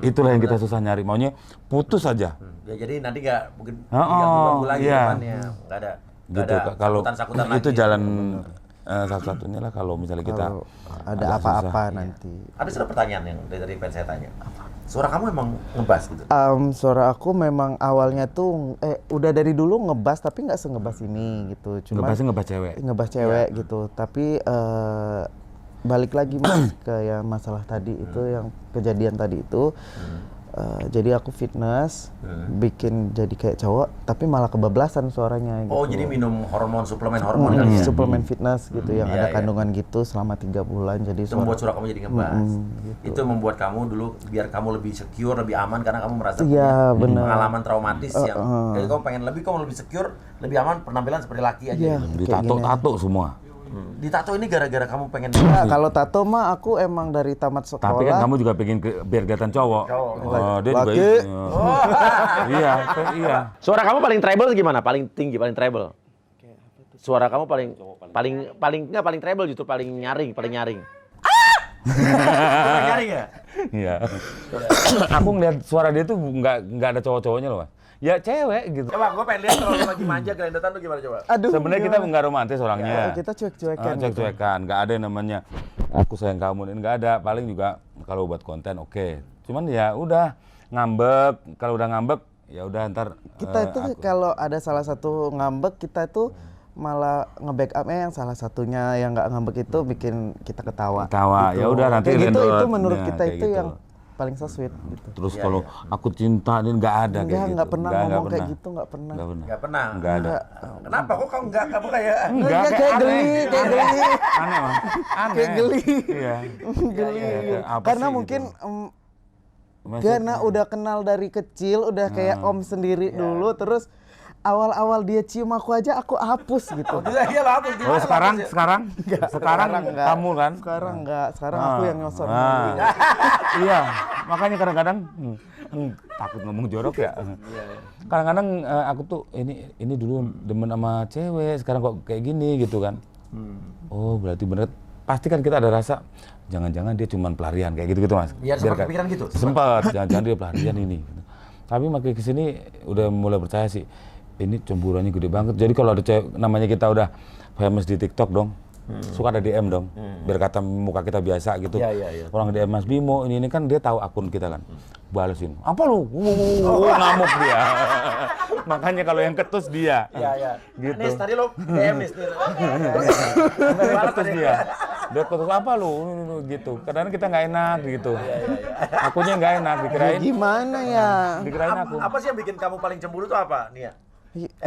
[SPEAKER 1] Itulah yang kita susah nyari. Maunya putus aja.
[SPEAKER 2] Ya jadi nanti nggak mungkin
[SPEAKER 1] Oh,
[SPEAKER 2] diganggu lagi
[SPEAKER 1] iya.
[SPEAKER 2] depannya. Nggak ada. Nggak
[SPEAKER 1] Gitu.
[SPEAKER 2] ada
[SPEAKER 1] Kalau
[SPEAKER 2] sakutan-sakutan
[SPEAKER 1] itu
[SPEAKER 2] lagi.
[SPEAKER 1] jalan satu-satunya lah kalau misalnya kita
[SPEAKER 3] kalau ada
[SPEAKER 1] agak
[SPEAKER 3] apa-apa
[SPEAKER 1] susah.
[SPEAKER 3] nanti.
[SPEAKER 2] Ada sudah pertanyaan yang dari fans saya tanya. Suara kamu emang ngebas gitu.
[SPEAKER 3] Suara aku memang awalnya tuh udah dari dulu ngebas tapi nggak sengebas ini gitu. Cuma
[SPEAKER 1] Ngebahasnya ngebahas cewek.
[SPEAKER 3] ngebas cewek gitu. Tapi balik lagi Mas ke yang masalah tadi itu yang kejadian tadi itu. Jadi aku fitness, bikin jadi kayak cowok, tapi malah kebablasan suaranya gitu.
[SPEAKER 2] Oh, jadi minum suplemen hormon kali ya?
[SPEAKER 3] Suplemen fitness gitu yang
[SPEAKER 2] Iya,
[SPEAKER 3] ada
[SPEAKER 2] iya.
[SPEAKER 3] kandungan gitu selama 3 bulan. Jadi
[SPEAKER 2] Itu membuat suara kamu jadi ngebas.
[SPEAKER 3] gitu.
[SPEAKER 2] Itu membuat kamu dulu biar kamu lebih secure, lebih aman karena kamu merasa
[SPEAKER 3] Iya,
[SPEAKER 2] punya
[SPEAKER 3] benar.
[SPEAKER 2] pengalaman traumatis yang jadi kamu lebih secure, lebih aman, penampilan seperti laki aja.
[SPEAKER 3] Iya.
[SPEAKER 2] Gitu.
[SPEAKER 1] Ditato-tato semua.
[SPEAKER 2] Ditato ini gara-gara kamu pengen
[SPEAKER 3] Nah, kalau tato mah aku emang dari tamat sekolah.
[SPEAKER 1] Tapi kan kamu juga pengen biar kelihatan cowok. Dia juga
[SPEAKER 3] Laki.
[SPEAKER 1] iya, iya.
[SPEAKER 2] Suara kamu paling treble gimana? Paling tinggi, paling treble. Suara kamu paling treble justru paling nyaring. Paling nyaring ya?
[SPEAKER 1] Iya. Aku ngeliat suara dia tuh nggak ada cowok-cowoknya loh, Mas. Ya cewek gitu.
[SPEAKER 2] Coba gue pengen lihat kalau lu lagi manja gelendotan tuh gimana coba?
[SPEAKER 3] Aduh.
[SPEAKER 1] Sebenarnya kita nggak romantis orangnya.
[SPEAKER 3] kita cuek-cuekan. gitu.
[SPEAKER 1] Cuek-cuekan, nggak ada yang namanya aku sayang kamu, ini nggak ada. Paling juga kalau buat konten oke. Cuman ya udah ngambek, kalau udah ngambek ya udah ntar
[SPEAKER 3] Kita itu kalau ada salah satu ngambek, kita itu malah nge-backupnya yang salah satunya yang nggak ngambek itu bikin kita ketawa.
[SPEAKER 1] ya udah nanti
[SPEAKER 3] Kayak gitu,
[SPEAKER 1] landlord.
[SPEAKER 3] itu menurut
[SPEAKER 1] Nah,
[SPEAKER 3] kita
[SPEAKER 1] kayak
[SPEAKER 3] itu
[SPEAKER 1] gitu.
[SPEAKER 3] yang paling so sweet gitu.
[SPEAKER 1] Terus kalau aku cinta ini nggak ada kayak gitu.
[SPEAKER 3] Nggak pernah ngomong kayak
[SPEAKER 1] pernah.
[SPEAKER 3] gitu, nggak pernah.
[SPEAKER 1] Nggak pernah.
[SPEAKER 2] Nggak pernah.
[SPEAKER 1] Nggak ada.
[SPEAKER 2] Kenapa kok kamu kayak
[SPEAKER 1] Enggak,
[SPEAKER 3] kayak geli,
[SPEAKER 1] aneh.
[SPEAKER 3] kayak geli.
[SPEAKER 1] Aneh, Mas. Aneh.
[SPEAKER 3] Kayak geli.
[SPEAKER 1] Iya.
[SPEAKER 3] Geli.
[SPEAKER 1] Iya, apa
[SPEAKER 3] Karena
[SPEAKER 1] sih
[SPEAKER 3] mungkin
[SPEAKER 1] gitu?
[SPEAKER 3] karena udah kenal dari kecil, udah kayak om sendiri dulu, terus awal-awal dia cium aku aja aku hapus gitu.
[SPEAKER 2] Iya lah, hapus.
[SPEAKER 1] Oh sekarang
[SPEAKER 3] enggak.
[SPEAKER 1] kamu kan?
[SPEAKER 3] Sekarang enggak, sekarang aku yang nyosor.
[SPEAKER 1] Iya, makanya kadang-kadang takut ngomong jorok ya. Kadang-kadang aku tuh ini dulu demen sama cewek, sekarang kok kayak gini gitu kan. Oh berarti bener, pasti kan kita ada rasa jangan-jangan dia cuma pelarian kayak gitu-gitu mas.
[SPEAKER 2] Biar sempat kepikiran gitu?
[SPEAKER 1] Sempat, jangan-jangan dia pelarian ini. Tapi makin kesini udah mulai percaya sih, ini cemburuannya gede banget. Jadi kalau ada cewek, namanya kita udah famous di TikTok dong, suka ada DM dong, biar kata muka kita biasa gitu.
[SPEAKER 2] Iya.
[SPEAKER 1] Orang DM Mas Bimo, ini kan dia tahu akun kita kan, balesin, apa lu? Ngamuk dia. Makanya kalau yang ketus dia.
[SPEAKER 2] Iya.
[SPEAKER 1] Gitu.
[SPEAKER 2] Nis, tadi lo DM Nis.
[SPEAKER 1] Ketus dia. Dia ketus apa lu? Gitu. Kadang kita nggak enak gitu. Akunya nggak enak, dikirain.
[SPEAKER 3] Gimana ya?
[SPEAKER 1] Dikirain aku.
[SPEAKER 2] Apa sih yang bikin kamu paling cemburu tuh apa, Nia?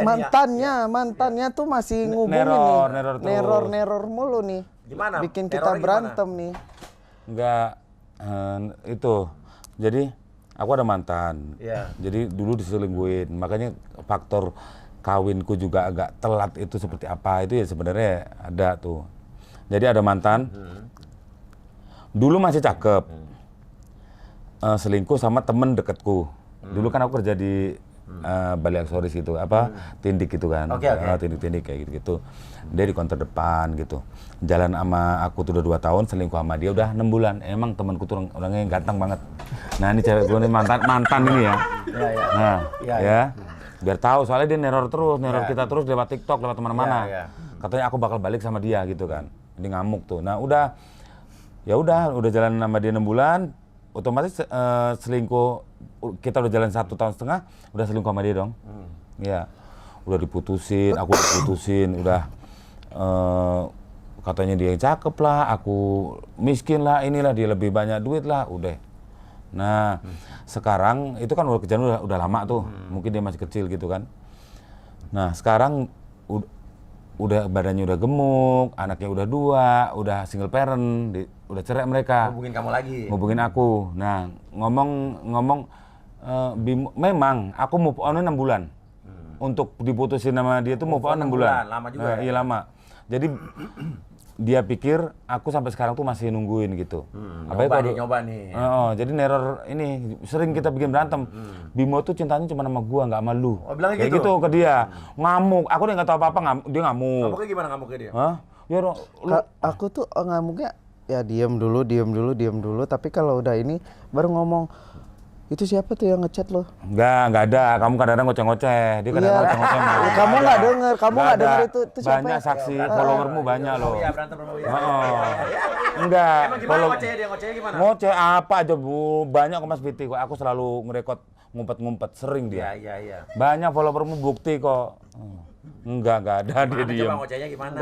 [SPEAKER 3] Mantannya tuh masih ngubungin
[SPEAKER 1] Neror
[SPEAKER 3] nih.
[SPEAKER 1] terus.
[SPEAKER 3] Neror mulu nih.
[SPEAKER 2] Gimana?
[SPEAKER 3] Bikin kita
[SPEAKER 2] Nerornya
[SPEAKER 3] berantem nih.
[SPEAKER 1] Enggak, itu. Jadi aku ada mantan.
[SPEAKER 2] Iya.
[SPEAKER 1] Jadi dulu diselingkuhin. Makanya faktor kawinku juga agak telat itu seperti apa itu ya sebenarnya ada tuh. Jadi ada mantan. Dulu masih cakep. Selingkuh sama temen deketku. Dulu kan aku kerja di Bali Aksoris gitu, tindik gitu kan.
[SPEAKER 2] Oke.
[SPEAKER 1] Tindik-tindik kayak gitu-gitu. Dia di konter depan gitu. Jalan sama aku tuh udah 2 tahun, selingkuh sama dia udah 6 bulan. Emang temanku tuh orangnya ganteng banget. Nah ini cewek gue nih mantan ini ya.
[SPEAKER 2] Iya.
[SPEAKER 1] Nah,
[SPEAKER 2] Iya.
[SPEAKER 1] ya. Biar tahu soalnya dia neror kita terus lewat TikTok, lewat kemana-mana.
[SPEAKER 2] Iya.
[SPEAKER 1] Katanya aku bakal balik sama dia gitu kan. Ini ngamuk tuh. Nah udah jalan sama dia 6 bulan, otomatis selingkuh. Kita udah jalan 1,5 tahun, udah selingkuh sama dia dong. Ya, udah diputusin, aku diputusin, udah katanya dia yang cakep lah, aku miskin lah, inilah dia lebih banyak duit lah, udah. Nah, sekarang itu kan udah kejadian udah lama tuh, mungkin dia masih kecil gitu kan. Nah, sekarang udah badannya udah gemuk, anaknya udah 2, udah single parent, udah cerai mereka.
[SPEAKER 2] Hubungin kamu lagi.
[SPEAKER 1] Ngubungin aku. Nah, ngomong memang aku move on 6 bulan. Untuk diputusin sama dia tuh move on 6 bulan.
[SPEAKER 2] Lama juga.
[SPEAKER 1] Iya lama. Jadi dia pikir aku sampai sekarang tuh masih nungguin gitu.
[SPEAKER 2] Nyoba nih.
[SPEAKER 1] Jadi neror ini sering kita bikin berantem. Bimo tuh cintanya cuma sama gua, nggak sama lu.
[SPEAKER 2] Oh, bilangnya
[SPEAKER 1] kayak
[SPEAKER 2] gitu?
[SPEAKER 1] gitu ke dia. Ngamuk. Aku udah nggak tahu apa-apa, dia ngamuk.
[SPEAKER 2] Ngamuknya gimana ngamuknya dia?
[SPEAKER 1] Hah? Ya lu
[SPEAKER 3] Aku tuh ngamuknya ya diam dulu. Tapi kalau udah ini baru ngomong, itu siapa tuh yang ngechat lo?
[SPEAKER 1] Enggak ada. Kamu kadang-kadang ngoceh-ngoceh. Dia kadang-kadang ngoceh-ngoceh.
[SPEAKER 3] Kamu nggak denger, nggak denger itu siapa?
[SPEAKER 1] Banyak saksi, followermu banyak loh.
[SPEAKER 2] Iya, berantem sama dia.
[SPEAKER 1] Enggak.
[SPEAKER 2] Emang gimana ngocehnya dia? Ngocehnya gimana?
[SPEAKER 1] Ngoceh apa aja, Bu. Banyak kok Mas Viti kok. Aku selalu ngerekod ngumpet-ngumpet, sering dia.
[SPEAKER 2] Iya.
[SPEAKER 1] Banyak followermu bukti kok. Enggak ada dia diem.
[SPEAKER 2] Coba ngocehnya gimana?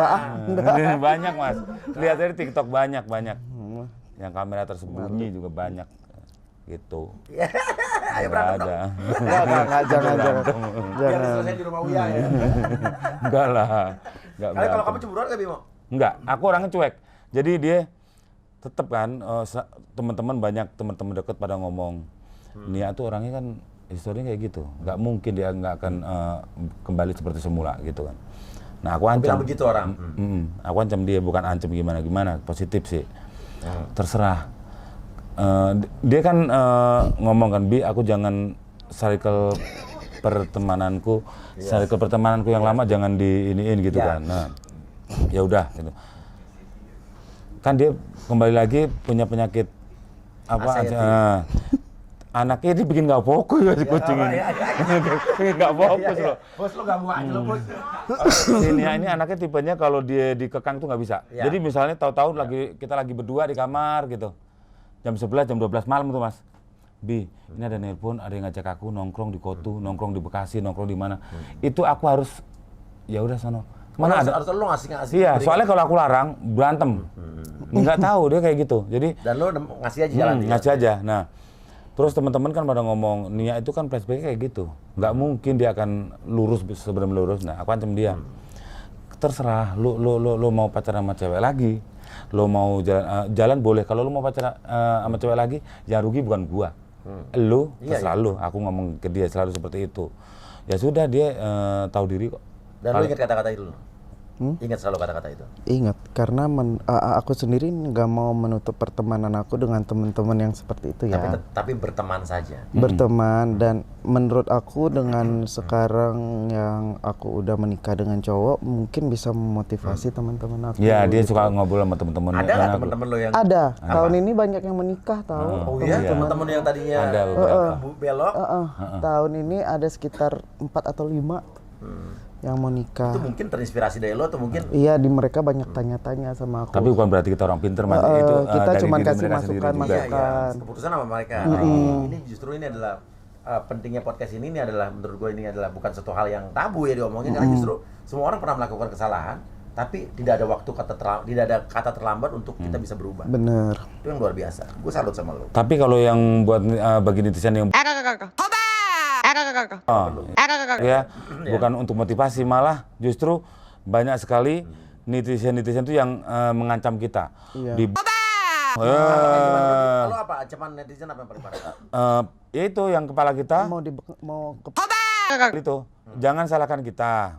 [SPEAKER 1] Banyak Mas. Lihat dari TikTok banyak. Yang kamera tersembunyi juga banyak. Gitu.
[SPEAKER 2] Ayo berantem dong.
[SPEAKER 3] Nggak, jangan.
[SPEAKER 2] Biar selesai di rumah Uya ya.
[SPEAKER 1] Enggak lah. Enggak.
[SPEAKER 2] Kali kalau kamu cemburuan nggak Bimo?
[SPEAKER 1] Enggak, aku orangnya cuek. Jadi dia tetep kan teman-teman banyak teman-teman deket pada ngomong Nia tuh orangnya kan historinya kayak gitu. Nggak mungkin dia nggak akan kembali seperti semula gitu kan. Nah aku ancam.
[SPEAKER 2] Bilang begitu orang.
[SPEAKER 1] Aku ancam dia, bukan ancam gimana, positif sih. Terserah. Dia kan ngomong kan, Bi, aku jangan circle pertemananku yang lama jangan diiniin gitu kan. Nah, ya udah gitu. Kan dia kembali lagi punya penyakit anaknya dia bikin nggak fokus ya si kucing ini. Nggak fokus loh.
[SPEAKER 2] Bos lo ganggu aja lo, Bos.
[SPEAKER 1] Ini anaknya tipenya kalau dia dikekang tuh nggak bisa. Jadi misalnya tahu-tahu kita lagi berdua di kamar gitu. Jam 11, jam 12 malam tuh Mas. Bi, ini ada nelpon, ada yang ngajak aku nongkrong di Kotu, nongkrong di Bekasi, nongkrong di mana. Itu aku harus, ya udah sono. Mana ada?
[SPEAKER 2] Harus lo ngasih.
[SPEAKER 1] Iya, soalnya kalau aku larang, berantem. Nggak tahu dia kayak gitu. Jadi
[SPEAKER 2] Dan lo ngasih aja jalan.
[SPEAKER 1] ngasih aja. Nah, terus teman-teman kan pada ngomong, Nia itu kan flashback kayak gitu. Nggak mungkin dia akan lurus sebelum lurus. Nah, aku ancam dia. Terserah, lu mau pacaran sama cewek lagi. Lo mau jalan boleh, kalau lo mau pacaran sama cewek lagi, yang rugi bukan gua. lu
[SPEAKER 2] Iya,
[SPEAKER 1] terserah lu. Aku ngomong ke dia selalu seperti itu. Ya sudah, dia tahu diri kok.
[SPEAKER 2] Dan lu ingat kata-kata itu? Ingat selalu kata-kata itu?
[SPEAKER 3] Ingat, karena aku sendiri nggak mau menutup pertemanan aku dengan teman-teman yang seperti itu ya.
[SPEAKER 2] Tapi berteman saja.
[SPEAKER 3] Berteman, dan menurut aku dengan sekarang yang aku udah menikah dengan cowok, mungkin bisa memotivasi teman-teman aku.
[SPEAKER 1] Ya, dia suka ngobrol sama teman-teman.
[SPEAKER 2] Ada nggak teman-teman lo yang
[SPEAKER 3] Ada. Tahun ini banyak yang menikah tahu.
[SPEAKER 2] Oh iya, teman-teman yang tadinya
[SPEAKER 1] Ada beberapa.
[SPEAKER 2] belok
[SPEAKER 3] Tahun ini ada sekitar 4 atau 5 yang mau nikah.
[SPEAKER 2] itu mungkin terinspirasi dari lo atau mungkin
[SPEAKER 3] Iya, di mereka banyak tanya-tanya sama aku.
[SPEAKER 1] Tapi bukan berarti kita orang pinter, Mas. Itu
[SPEAKER 3] kita
[SPEAKER 1] dari
[SPEAKER 3] cuma
[SPEAKER 1] diri
[SPEAKER 3] kasih
[SPEAKER 1] mereka sendiri
[SPEAKER 3] masukan,
[SPEAKER 1] juga.
[SPEAKER 3] masukan.
[SPEAKER 2] keputusan sama mereka. Ini justru ini adalah pentingnya podcast ini adalah menurut gue ini adalah bukan satu hal yang tabu ya diomongin karena justru semua orang pernah melakukan kesalahan tapi tidak ada tidak ada kata terlambat untuk kita bisa berubah.
[SPEAKER 3] Bener.
[SPEAKER 2] Itu yang luar biasa. Gue salut sama lo.
[SPEAKER 1] Tapi kalau yang buat bagi netizen yang ya bukan untuk motivasi, malah justru banyak sekali netizen itu yang mengancam kita.
[SPEAKER 3] Iya.
[SPEAKER 2] Lo apa? Ancaman netizen apa yang paling parah?
[SPEAKER 1] Ya itu yang kepala kita
[SPEAKER 3] mau ke
[SPEAKER 1] itu. Jangan salahkan kita.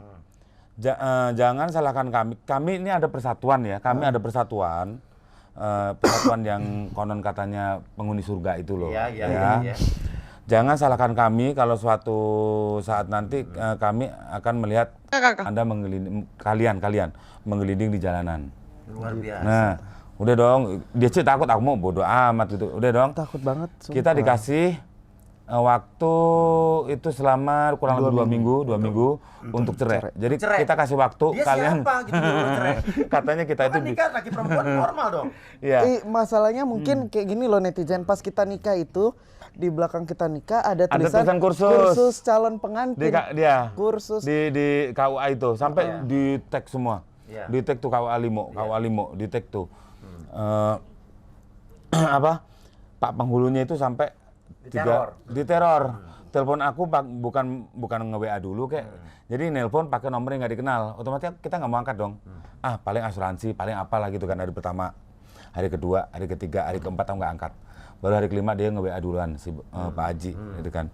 [SPEAKER 1] Jangan salahkan kami. Kami ini ada persatuan ya. Kami ada persatuan. Persatuan yang konon katanya penghuni surga itu loh.
[SPEAKER 2] Iya.
[SPEAKER 1] Jangan salahkan kami kalau suatu saat nanti kami akan melihat Anda kalian menggelinding di jalanan.
[SPEAKER 2] Luar biasa.
[SPEAKER 1] Nah, udah dong. Dia sih takut, aku mau bodo amat gitu. Udah dong.
[SPEAKER 3] takut banget.
[SPEAKER 1] Kita dikasih waktu itu selama kurang lebih 2 minggu untuk cerai. Jadi kita kasih waktu
[SPEAKER 2] Dia
[SPEAKER 1] kalian.
[SPEAKER 2] siapa gitu dulu cerai?
[SPEAKER 1] Katanya kita itu
[SPEAKER 2] Kan nikah laki perempuan normal dong.
[SPEAKER 1] Iya.
[SPEAKER 3] Masalahnya mungkin kayak gini loh netizen, pas kita nikah itu di belakang kita nikah ada tulisan
[SPEAKER 1] tulisan kursus.
[SPEAKER 3] calon pengantin. Kursus
[SPEAKER 1] Di KUA itu sampai di tag semua.
[SPEAKER 2] Iya.
[SPEAKER 1] Di tag tuh KUA Limo, di tag tuh. Apa? Pak penghulunya itu sampai diteror. Telepon aku bukan nge-WA dulu kayak. Jadi nelpon pakai nomor yang nggak dikenal. Otomatis kita nggak mau angkat dong. Paling asuransi, paling apalah gitu kan hari pertama. Hari kedua, hari ketiga, hari keempat aku nggak angkat. Baru hari kelima dia nge-WA duluan si Pak Haji gitu kan.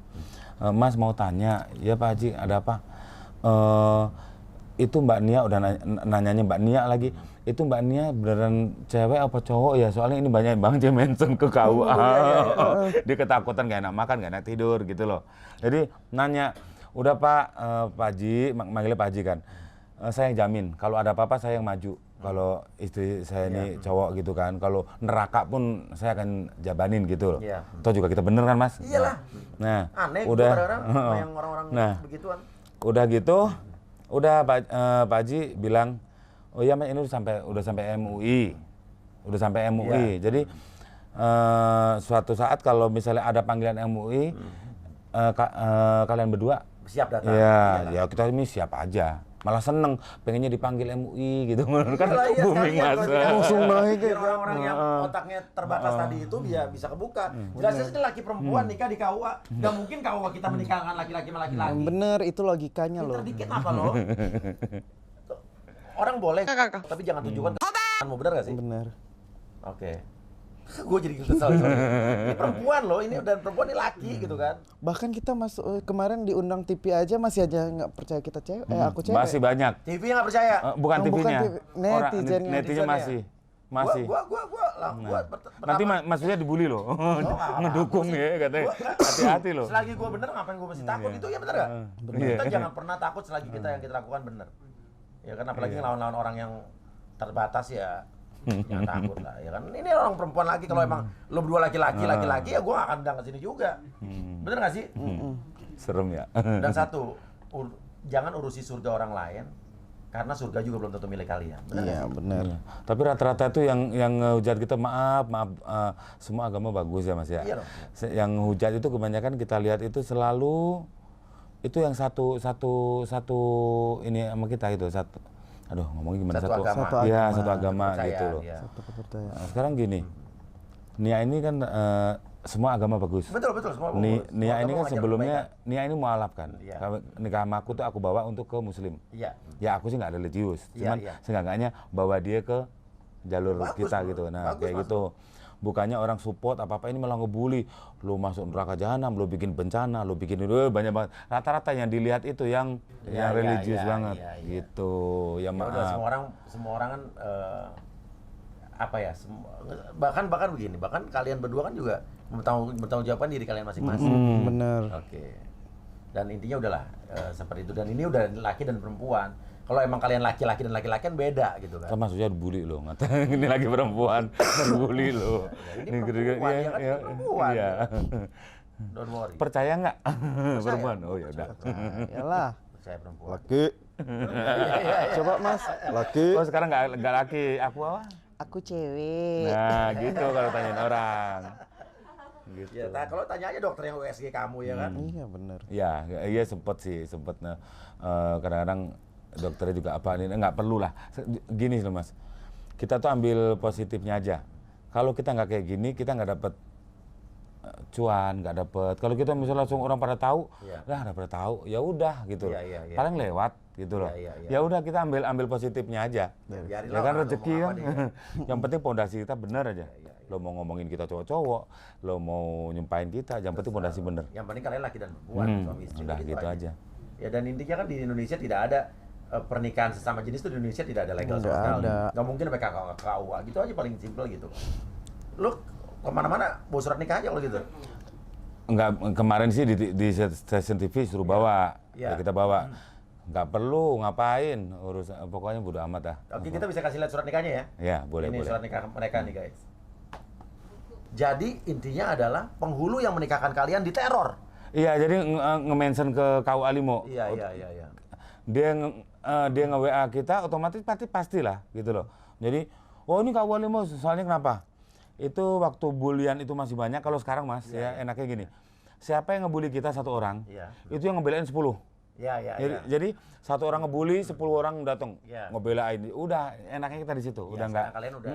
[SPEAKER 1] Mas mau tanya, ya Pak Haji ada apa? Itu Mbak Nia udah nanyanya Mbak Nia lagi. Itu Mbak Nia beneran cewek apa cowok ya? Soalnya ini banyak banget dia mention ke KUA. Dia ketakutan gak enak makan, gak enak tidur gitu loh. Jadi nanya, udah Pak Haji, manggilnya Pak Haji kan. Saya yang jamin, kalau ada apa-apa saya yang maju. Kalau istri saya ini cowok gitu kan, kalau neraka pun saya akan jabanin gitu loh. Toh juga kita bener kan Mas?
[SPEAKER 2] Iyalah.
[SPEAKER 1] Nah,
[SPEAKER 2] Aneh
[SPEAKER 1] udah
[SPEAKER 2] kadang-kadang yang orang-orang begituan.
[SPEAKER 1] Udah gitu, udah Pak Haji bilang, oh iya Mas ini udah sampai MUI. Udah sampai MUI. Jadi suatu saat kalau misalnya ada panggilan MUI, kalian berdua
[SPEAKER 2] Siap datang.
[SPEAKER 1] Ya kita ini siap aja. Malah seneng pengennya dipanggil MUI gitu kan
[SPEAKER 2] Iya,
[SPEAKER 1] booming Mas.
[SPEAKER 3] langsung naik
[SPEAKER 2] Biar orang-orang yang otaknya terbatas tadi itu dia bisa kebuka. Jelasnya ini laki perempuan nikah di KUA. Gak mungkin KUA kita menikahkan laki-laki sama laki-laki.
[SPEAKER 3] bener, itu logikanya loh.
[SPEAKER 2] Pinter dikit apa lo? Orang boleh, tapi jangan tujuan mau bener gak sih?
[SPEAKER 3] Bener.
[SPEAKER 2] Oke. Gue jadi kesel. Ini perempuan loh, ini dan perempuan ini laki gitu kan.
[SPEAKER 3] Bahkan kita masuk kemarin diundang TV aja masih aja nggak percaya kita cewek. Aku cewek.
[SPEAKER 1] Masih banyak.
[SPEAKER 2] TV nggak percaya.
[SPEAKER 1] Bukan
[SPEAKER 3] Bukan
[SPEAKER 1] TV-nya.
[SPEAKER 3] TV, netizennya.
[SPEAKER 1] Netizen masih.
[SPEAKER 2] Gua
[SPEAKER 1] Nanti maksudnya dibully loh. Ngedukung ya katanya. Hati-hati loh.
[SPEAKER 2] Selagi gue bener ngapain gue mesti takut itu ya bener gak? Kita jangan pernah takut selagi kita yang kita lakukan bener. Ya kan apalagi ngelawan-lawan orang yang terbatas ya jangan takut lah ya kan. Ini orang perempuan lagi kalau emang lo berdua laki-laki ya gue gak akan datang ke sini juga. Bener gak sih?
[SPEAKER 1] Serem ya.
[SPEAKER 2] Dan satu, jangan urusi surga orang lain karena surga juga belum tentu milik kalian. Bener
[SPEAKER 3] Iya,
[SPEAKER 2] gak?
[SPEAKER 3] bener.
[SPEAKER 1] Tapi rata-rata itu yang hujat kita maaf semua agama bagus ya Mas ya.
[SPEAKER 2] Iya dong.
[SPEAKER 1] Yang hujat itu kebanyakan kita lihat itu selalu itu yang satu ini sama kita itu satu. Aduh ngomongnya gimana
[SPEAKER 2] Satu agama.
[SPEAKER 1] Iya, satu agama
[SPEAKER 2] Kepercayaan,
[SPEAKER 1] gitu loh.
[SPEAKER 2] ya.
[SPEAKER 3] Satu kepercayaan.
[SPEAKER 1] Nah, sekarang gini. Nia ini kan semua agama bagus.
[SPEAKER 2] Betul semua.
[SPEAKER 1] Nia ini kan
[SPEAKER 2] wajar
[SPEAKER 1] sebelumnya Nia ini mualaf kan.
[SPEAKER 2] Iya.
[SPEAKER 1] Nikah sama aku tuh aku bawa untuk ke muslim.
[SPEAKER 2] Iya.
[SPEAKER 1] Ya aku sih nggak religius,
[SPEAKER 2] Iya,
[SPEAKER 1] cuman
[SPEAKER 2] iya.
[SPEAKER 1] seenggaknya bawa dia ke jalur
[SPEAKER 2] Bagus,
[SPEAKER 1] kita
[SPEAKER 2] bro.
[SPEAKER 1] gitu. Nah
[SPEAKER 2] Bagus,
[SPEAKER 1] kayak
[SPEAKER 2] Mas.
[SPEAKER 1] gitu. Bukannya orang support apa-apa, ini malah ngebully. Lo masuk neraka jahanam, lo bikin bencana, lo bikin banyak banget. Rata-rata yang dilihat itu yang religius banget gitu. Ya
[SPEAKER 2] Ya udah,
[SPEAKER 1] maaf.
[SPEAKER 2] semua orang kan apa ya? Bahkan begini, bahkan kalian berdua kan juga bertanggung jawabkan diri kalian masing-masing.
[SPEAKER 3] Bener.
[SPEAKER 2] Oke. Dan intinya udahlah seperti itu. Dan ini udah laki dan perempuan. Kalau emang kalian laki-laki dan laki-laki kan beda gitu kan.
[SPEAKER 1] Kan maksudnya dibully lo, ngatain ini lagi perempuan, dibully lo.
[SPEAKER 2] Ini perempuan, ya kan? Ini perempuan.
[SPEAKER 1] Iya.
[SPEAKER 2] Don't worry.
[SPEAKER 1] Percaya nggak perempuan? Oh ya udah.
[SPEAKER 3] Yalah.
[SPEAKER 2] Saya perempuan.
[SPEAKER 3] Laki. Coba Mas, laki.
[SPEAKER 1] Oh sekarang nggak laki, aku apa?
[SPEAKER 3] Aku cewek.
[SPEAKER 1] Nah gitu kalau tanyain orang. Gitu.
[SPEAKER 2] Ya, kalau tanya aja dokter yang USG kamu ya kan.
[SPEAKER 3] Iya bener.
[SPEAKER 1] Iya sempet nah, kadang-kadang dokternya juga apa ini nggak perlu lah. Gini loh Mas, kita tuh ambil positifnya aja. Kalau kita nggak kayak gini, kita nggak dapet cuan, nggak dapet. Kalau kita misalnya langsung orang pada tahu, udah pada tahu, ya udah gitu.
[SPEAKER 2] Iya.
[SPEAKER 1] Paling lewat gitu loh.
[SPEAKER 2] Iya.
[SPEAKER 1] Ya udah kita ambil positifnya aja.
[SPEAKER 2] Biarin
[SPEAKER 1] Ya
[SPEAKER 2] lah
[SPEAKER 1] kan
[SPEAKER 2] orang
[SPEAKER 1] rezeki
[SPEAKER 2] ngomong
[SPEAKER 1] kan.
[SPEAKER 2] apa deh.
[SPEAKER 1] Yang penting pondasi kita benar aja. Lo mau ngomongin kita cowok-cowok, lo mau nyumpain kita, yang penting pondasi bener.
[SPEAKER 2] Yang penting kalian laki dan perempuan, suami istri.
[SPEAKER 1] Udah gitu aja.
[SPEAKER 2] Ya dan intinya kan di Indonesia tidak ada pernikahan sesama jenis tuh di Indonesia tidak ada legal sama
[SPEAKER 3] Nggak
[SPEAKER 2] sekali.
[SPEAKER 3] ada.
[SPEAKER 2] Nggak mungkin pakai KUA gitu aja paling simpel gitu. Lu kemana-mana bawa surat nikah aja kalau gitu.
[SPEAKER 1] Enggak, kemarin sih di stasiun TV suruh bawa.
[SPEAKER 2] Iya.
[SPEAKER 1] Ya kita bawa. Nggak perlu, ngapain, urus pokoknya bodo amat dah.
[SPEAKER 2] Oke, kita bisa kasih lihat surat nikahnya ya.
[SPEAKER 1] Ya, boleh,
[SPEAKER 2] Ini
[SPEAKER 1] boleh.
[SPEAKER 2] surat nikah mereka nih guys. Jadi intinya adalah penghulu yang menikahkan kalian diteror.
[SPEAKER 1] Iya, jadi nge-mention ke KUA Limo.
[SPEAKER 2] Iya.
[SPEAKER 1] Dia nge-WA kita, otomatis pastilah gitu loh. Jadi, oh ini KUA Limo, soalnya kenapa? Itu waktu bulian itu masih banyak, kalau sekarang Mas, ya enaknya gini. Siapa yang ngebully kita satu orang, itu yang ngebelain 10.
[SPEAKER 2] Iya.
[SPEAKER 1] Jadi satu orang ngebully, 10 orang datang
[SPEAKER 2] Iya.
[SPEAKER 1] ngebelain. Udah, enaknya kita di situ. Udah enggak.
[SPEAKER 2] Kalian udah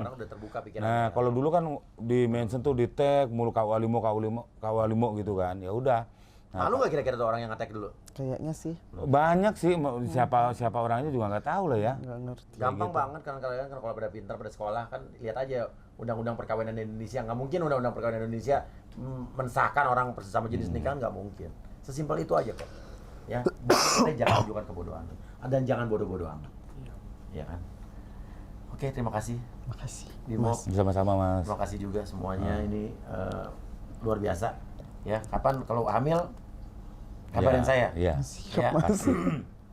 [SPEAKER 2] orang udah terbuka pikiran.
[SPEAKER 1] Nah, kalau dulu kan di mention tuh di tag mulu KUA Limo gitu kan. Ya udah. Nah,
[SPEAKER 2] Malu nggak kira-kira tuh orang yang nge-tag dulu?
[SPEAKER 3] Kayaknya sih.
[SPEAKER 1] banyak sih siapa orangnya juga nggak tahu lah ya.
[SPEAKER 3] Nggak ngerti.
[SPEAKER 2] Gampang banget kan kalian kan kalau pada pintar pada sekolah kan lihat aja undang-undang perkawinan Indonesia. Nggak mungkin undang-undang perkawinan Indonesia mensahkan orang sesama jenis nikah, nggak mungkin. Sesimpel itu aja kok. Ya, makanya jangan tunjukkan kebodohan dan jangan bodoh-bodoh amat. Ya kan? Oke, terima kasih.
[SPEAKER 3] Makasih.
[SPEAKER 2] Bimo.
[SPEAKER 1] Sama-sama Mas.
[SPEAKER 2] Terima kasih juga semuanya ini luar biasa. Ya, kapan kalau hamil kabarin saya.
[SPEAKER 1] Iya.
[SPEAKER 2] Ya.
[SPEAKER 1] Pasti.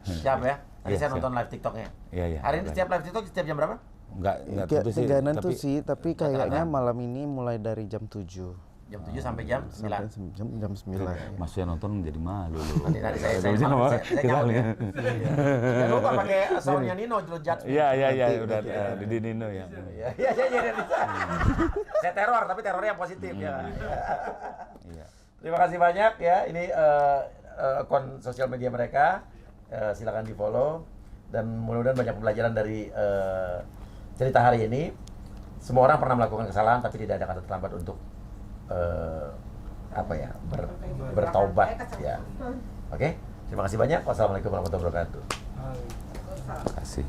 [SPEAKER 2] Siap ya. Tadi
[SPEAKER 1] Iya,
[SPEAKER 2] saya
[SPEAKER 1] siap.
[SPEAKER 2] nonton live TikToknya.
[SPEAKER 1] Iya.
[SPEAKER 2] Hari ini setiap live TikTok setiap jam berapa?
[SPEAKER 1] Enggak tentu sih.
[SPEAKER 3] Gak nentu sih, tapi kayaknya
[SPEAKER 2] Rata-rata.
[SPEAKER 3] malam ini mulai dari jam 7
[SPEAKER 2] Jam 7 sampai jam 9.
[SPEAKER 3] sampai jam 9.
[SPEAKER 1] Mas yang nonton jadi malu loh.
[SPEAKER 2] Nanti saya
[SPEAKER 1] Kita
[SPEAKER 2] nyaut ya.
[SPEAKER 1] lihat.
[SPEAKER 2] Jangan lupa pakai soundnya Nino judge.
[SPEAKER 1] Iya, udah di Nino ya.
[SPEAKER 2] Iya, bisa. Saya teror, tapi terornya yang positif ya.
[SPEAKER 1] Iya.
[SPEAKER 2] Terima kasih banyak ya. Ini akun sosial media mereka. Silakan di follow dan mudah-mudahan banyak pembelajaran dari cerita hari ini. Semua orang pernah melakukan kesalahan, tapi tidak ada kata terlambat untuk bertaubat ya. Oke, terima kasih banyak. Wassalamualaikum warahmatullahi wabarakatuh.
[SPEAKER 1] Terima kasih.